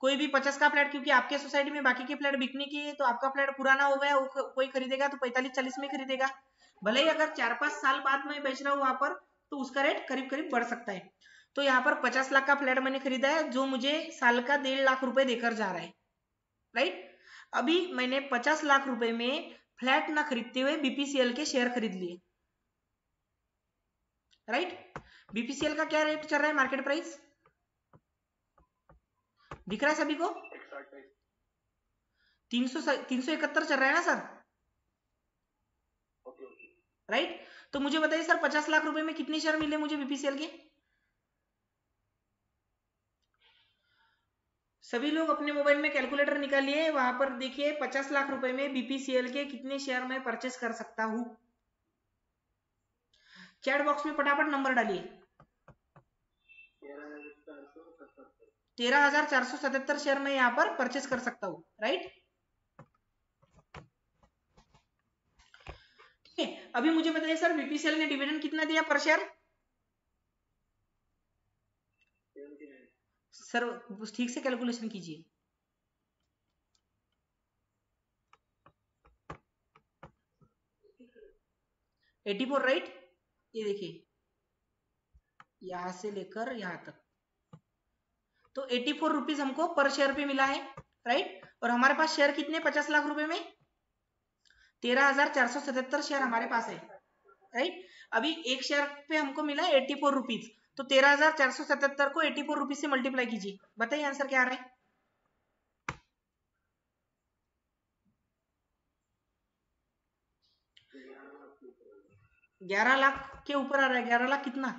कोई भी 50 का फ्लैट, क्योंकि आपके सोसाइटी में बाकी के फ्लैट बिकने की है, तो आपका फ्लैट पुराना हो गया, कोई खरीदेगा तो 45-40 में खरीदेगा। भले ही अगर 4-5 साल बाद में बेच रहा हूँ वहां पर, तो उसका रेट करीब करीब बढ़ सकता है। तो यहाँ पर 50 लाख का फ्लैट मैंने खरीदा है, जो मुझे साल का 1.5 लाख रुपए देकर जा रहा है, राइट। अभी मैंने 50 लाख रुपए में फ्लैट ना खरीदते हुए बीपीसीएल के शेयर खरीद लिए, राइट। बीपीसीएल का क्या रेट चल रहा है मार्केट प्राइस? दिख रहा है सभी को? 371 चल रहा है ना सर, राइट। तो मुझे बताइए सर 50 लाख रुपए में कितने शेयर मिले मुझे बीपीसीएल के? सभी लोग अपने मोबाइल में कैलकुलेटर निकालिए, वहां पर देखिए 50 लाख रुपए में बीपीसीएल के कितने शेयर मैं परचेस कर सकता हूं। चैट बॉक्स में फटाफट नंबर डालिए। 13,477 शेयर मैं यहाँ पर परचेस कर सकता हूँ, राइट। ठीक है, अभी मुझे बताइए सर, बीपीसीएल ने डिविडेंड कितना दिया पर शेयर? सर ठीक से कैलकुलेशन कीजिए। $84, राइट? ये देखिए यहां से लेकर यहां तक, तो 84 रुपीज हमको पर शेयर पे मिला है, राइट? और हमारे पास शेयर कितने, 50 लाख रुपए में 13,477 शेयर हमारे पास है, राइट? अभी एक शेयर पे हमको मिला है 84 रुपीज, तो 13,477 को 84 रुपीज से मल्टीप्लाई कीजिए, बताइए आंसर क्या आ रहा है? 11 लाख के ऊपर आ रहा है। 11 लाख कितना?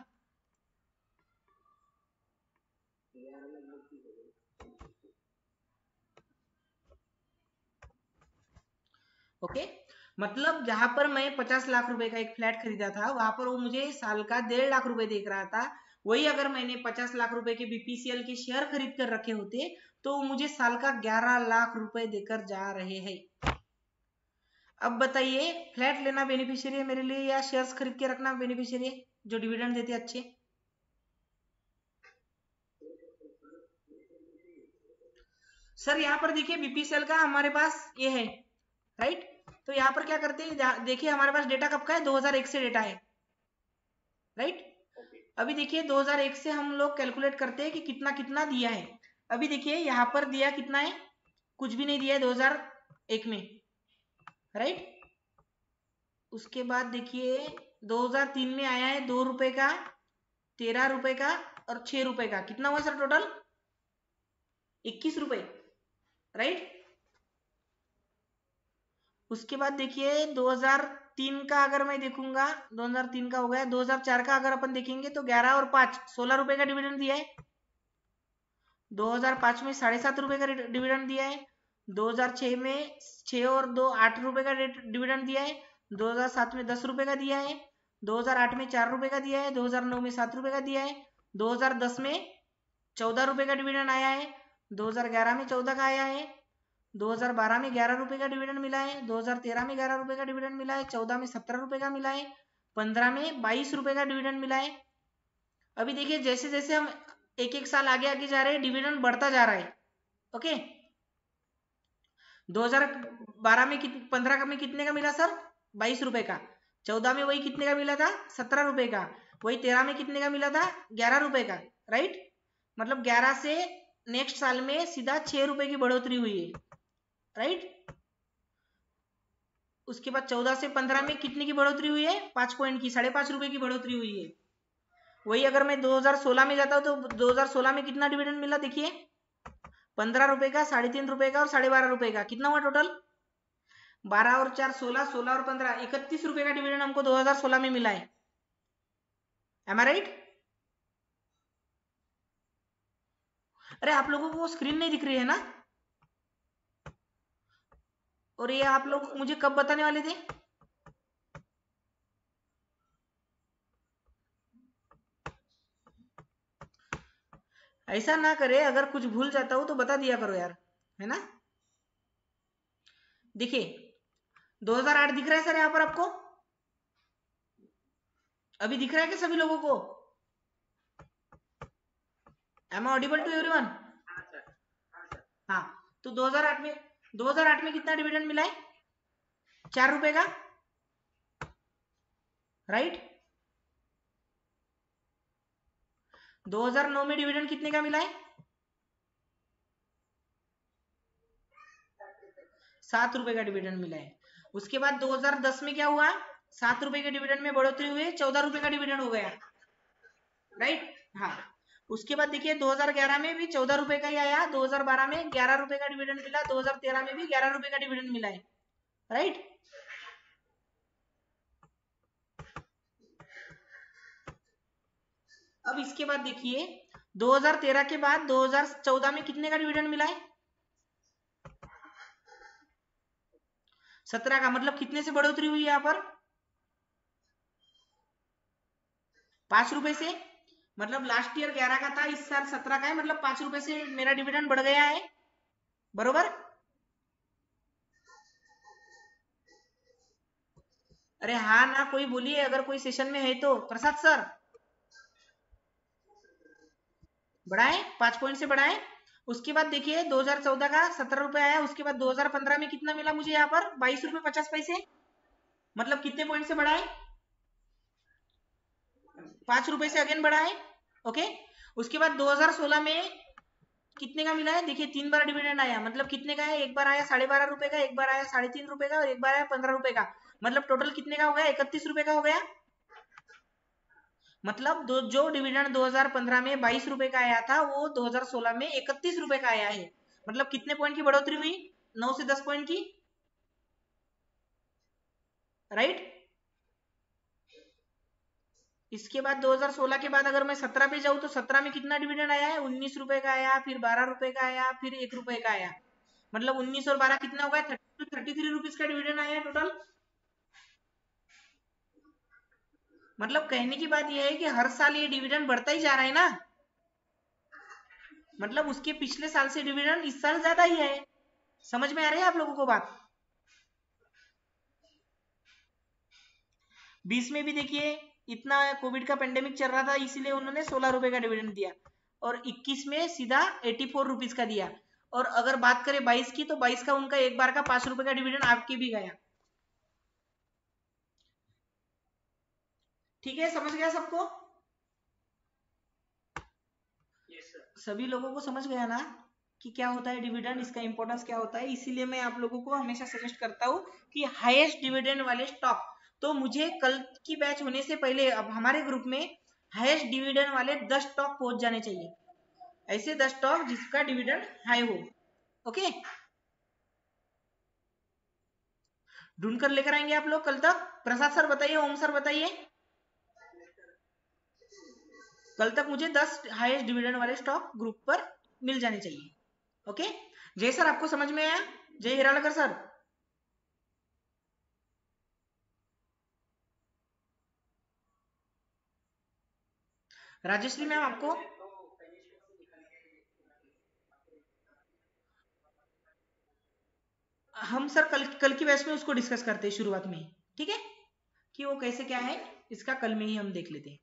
ओके, मतलब जहां पर मैं 50 लाख रुपए का एक फ्लैट खरीदा था, वहां पर वो मुझे साल का 1.5 लाख रुपए देख रहा था। वही अगर मैंने 50 लाख रुपए के बीपीसीएल के शेयर खरीद कर रखे होते, तो मुझे साल का 11 लाख रुपए देकर जा रहे हैं। अब बताइए, फ्लैट लेना बेनिफिशियरी है मेरे लिए या शेयर्स खरीद के रखना बेनिफिशियरी है, जो डिविडेंड देते अच्छे? सर यहाँ पर देखिए, बीपीसीएल का हमारे पास ये है, राइट? तो यहाँ पर क्या करते हैं, देखिए हमारे पास डेटा कब का है, 2001 से डेटा है, राइट? अभी देखिए 2001 से हम लोग कैलकुलेट करते हैं कि कितना कितना दिया है। अभी देखिए यहाँ पर दिया कितना है, कुछ भी नहीं दिया है 2001 में, राइट? उसके बाद देखिए 2003 में आया है 2 रुपए का, 13 रुपए का और 6 रुपए का, कितना हुआ सर टोटल? 21 रुपए, राइट? उसके बाद देखिए 2003 का अगर मैं देखूंगा, 2003 का हो गया। 2004 का अगर अपन देखेंगे तो 11 और 5 16 रुपए का डिविडेंड दिया है। 2005 में 7.5 रुपए का डिविडेंड दिया है। 2006 में 6 और 2 8 रुपए का डिविडेंड दिया है। 2007 में 10 रुपए का दिया है। 2008 में 4 रुपए का दिया है। 2009 में 7 रुपए का दिया है। 2010 में 14 रुपए का डिविडेंड आया है। 2011 में 14 का आया है। 2012 में 11 रुपए का डिविडेंड मिला है। 2013 में 11 रुपए का डिविडेंड मिला है। 14 में 17 रुपए का मिला है। 15 में 22 रुपए का डिविडेंड मिला है। अभी देखिए जैसे जैसे हम एक एक साल आगे आगे जा रहे हैं, डिविडेंड बढ़ता जा रहा है। ओके, 2012 में 15 में कितने का मिला सर? 22 रुपए का। 14 में वही कितने का मिला था? 17 रुपए का। वही 13 में कितने का मिला था? 11 रुपए का, राइट? मतलब 11 से नेक्स्ट साल में सीधा 6 रुपए की बढ़ोतरी हुई है, राइट? उसके बाद 14 से 15 में कितने की बढ़ोतरी हुई है? 5 पॉइंट की, 5.5 रुपए की बढ़ोतरी हुई है। वही अगर मैं 2016 में जाता हूं तो 2016 में कितना डिविडेंड मिला देखिए, 15 रुपए का, 3.5 रुपए का और 12.5 रुपए का। कितना हुआ टोटल? 12 और 4 16, 16 और 15 31 रुपए का डिविडेंड हमको 2016 में मिला है। एम आई राइट? अरे आप लोगों को स्क्रीन नहीं दिख रही है ना? और ये आप लोग मुझे कब बताने वाले थे? ऐसा ना करे, अगर कुछ भूल जाता हूं तो बता दिया करो यार, है ना? देखिए 2008 दिख रहा है सर यहाँ पर आपको? अभी दिख रहा है क्या सभी लोगों को? Am I audible to everyone? हाँ, तो 2008 में कितना डिविडेंड मिला है? 4 रुपए का, राइट? 2009 में डिविडेंड कितने का मिला है? 7 रुपए का डिविडेंड मिला है। उसके बाद 2010 में क्या हुआ? 7 रुपए के डिविडेंड में बढ़ोतरी हुई, 14 रुपए का डिविडेंड हो गया, राइट? हाँ, उसके बाद देखिए 2011 में भी 14 रुपए का ही आया। 2012 में 11 रुपए का डिविडेंड मिला। 2013 में भी 11 रुपए का डिविडेंड मिला है, राइट? अब इसके बाद देखिए 2013 के बाद 2014 में कितने का डिविडेंड मिला है? 17 का। मतलब कितने से बढ़ोतरी हुई यहाँ पर? 5 रुपए से। मतलब लास्ट ईयर 11 का था, इस साल 17 का है, मतलब 5 रुपए से मेरा डिविडेंड बढ़ गया है, बरोबर? अरे हाँ ना, कोई बोलिए अगर कोई सेशन में है तो। प्रसाद सर, बढ़ाए, 5 पॉइंट से बढ़ाए। उसके बाद देखिए 2014 का 17 रुपए आया, उसके बाद 2015 में कितना मिला मुझे यहाँ पर, 22 रुपए 50 पैसे। मतलब कितने पॉइंट से बढ़ाए, 5 रुपए से अगेन बढ़ाए। ओके, उसके बाद 2016 में कितने का मिला है, देखिए 3 बार डिविडेंड आया। मतलब कितने का है, एक बार आया 12.5 रुपए का, एक बार आया 3.5 रुपए का, और एक बार आया 15 रुपए का। मतलब टोटल कितने का हो गया, 31 रुपए का हो गया। मतलब जो डिविडेंड 2015 में 22 रुपए का आया था, वो 2016 में 31 रुपए का आया है। मतलब कितने पॉइंट की बढ़ोतरी हुई, 9 से 10 पॉइंट की, राइट। इसके बाद 2016 के बाद अगर मैं 17 पे जाऊं तो 17 में कितना डिविडेंड आया है, 19 रुपए का आया, फिर 12 रुपए का आया, फिर 1 रुपए का आया। मतलब 19 और 12 कितना हो गया, 33 रुपीज का डिविडेंड आया है टोटल। मतलब कहने की बात यह है कि हर साल ये डिविडेंड बढ़ता ही जा रहा है ना। मतलब उसके पिछले साल से डिविडेंड इस साल ज्यादा ही है। समझ में आ रही है आप लोगों को बात। 20 में भी देखिए इतना कोविड का पेंडेमिक चल रहा था, इसीलिए उन्होंने 16 रुपए का डिविडेंड दिया। और 21 में सीधा 84 रुपीज का दिया। और अगर बात करें 22 की, तो 22 का उनका एक बार का 5 रुपए का डिविडेंड आपके भी गया। ठीक है, समझ गया सबको, सभी लोगों को समझ गया ना कि क्या होता है डिविडेंड, इसका इंपॉर्टेंस क्या होता है। इसीलिए मैं आप लोगों को हमेशा सजेस्ट करता हूँ कि हाईएस्ट डिविडेंड वाले स्टॉक, तो मुझे कल की बैच होने से पहले अब हमारे ग्रुप में हाईएस्ट डिविडेंड वाले 10 स्टॉक पहुंच जाने चाहिए। ऐसे 10 स्टॉक जिसका डिविडेंड हाई हो। ओके, ढूंढ कर लेकर आएंगे आप लोग कल तक। प्रसाद सर बताइए, ओम सर बताइए, कल तक मुझे 10 हाईएस्ट डिविडेंड वाले स्टॉक ग्रुप पर मिल जाने चाहिए। ओके, जय सर, आपको समझ में आया, जय हिरालकर सर। राजश्री मैम आपको, हम सर कल कल की बैच में उसको डिस्कस करते हैं शुरुआत में ही, ठीक है, कि वो कैसे क्या है, इसका कल में ही हम देख लेते हैं।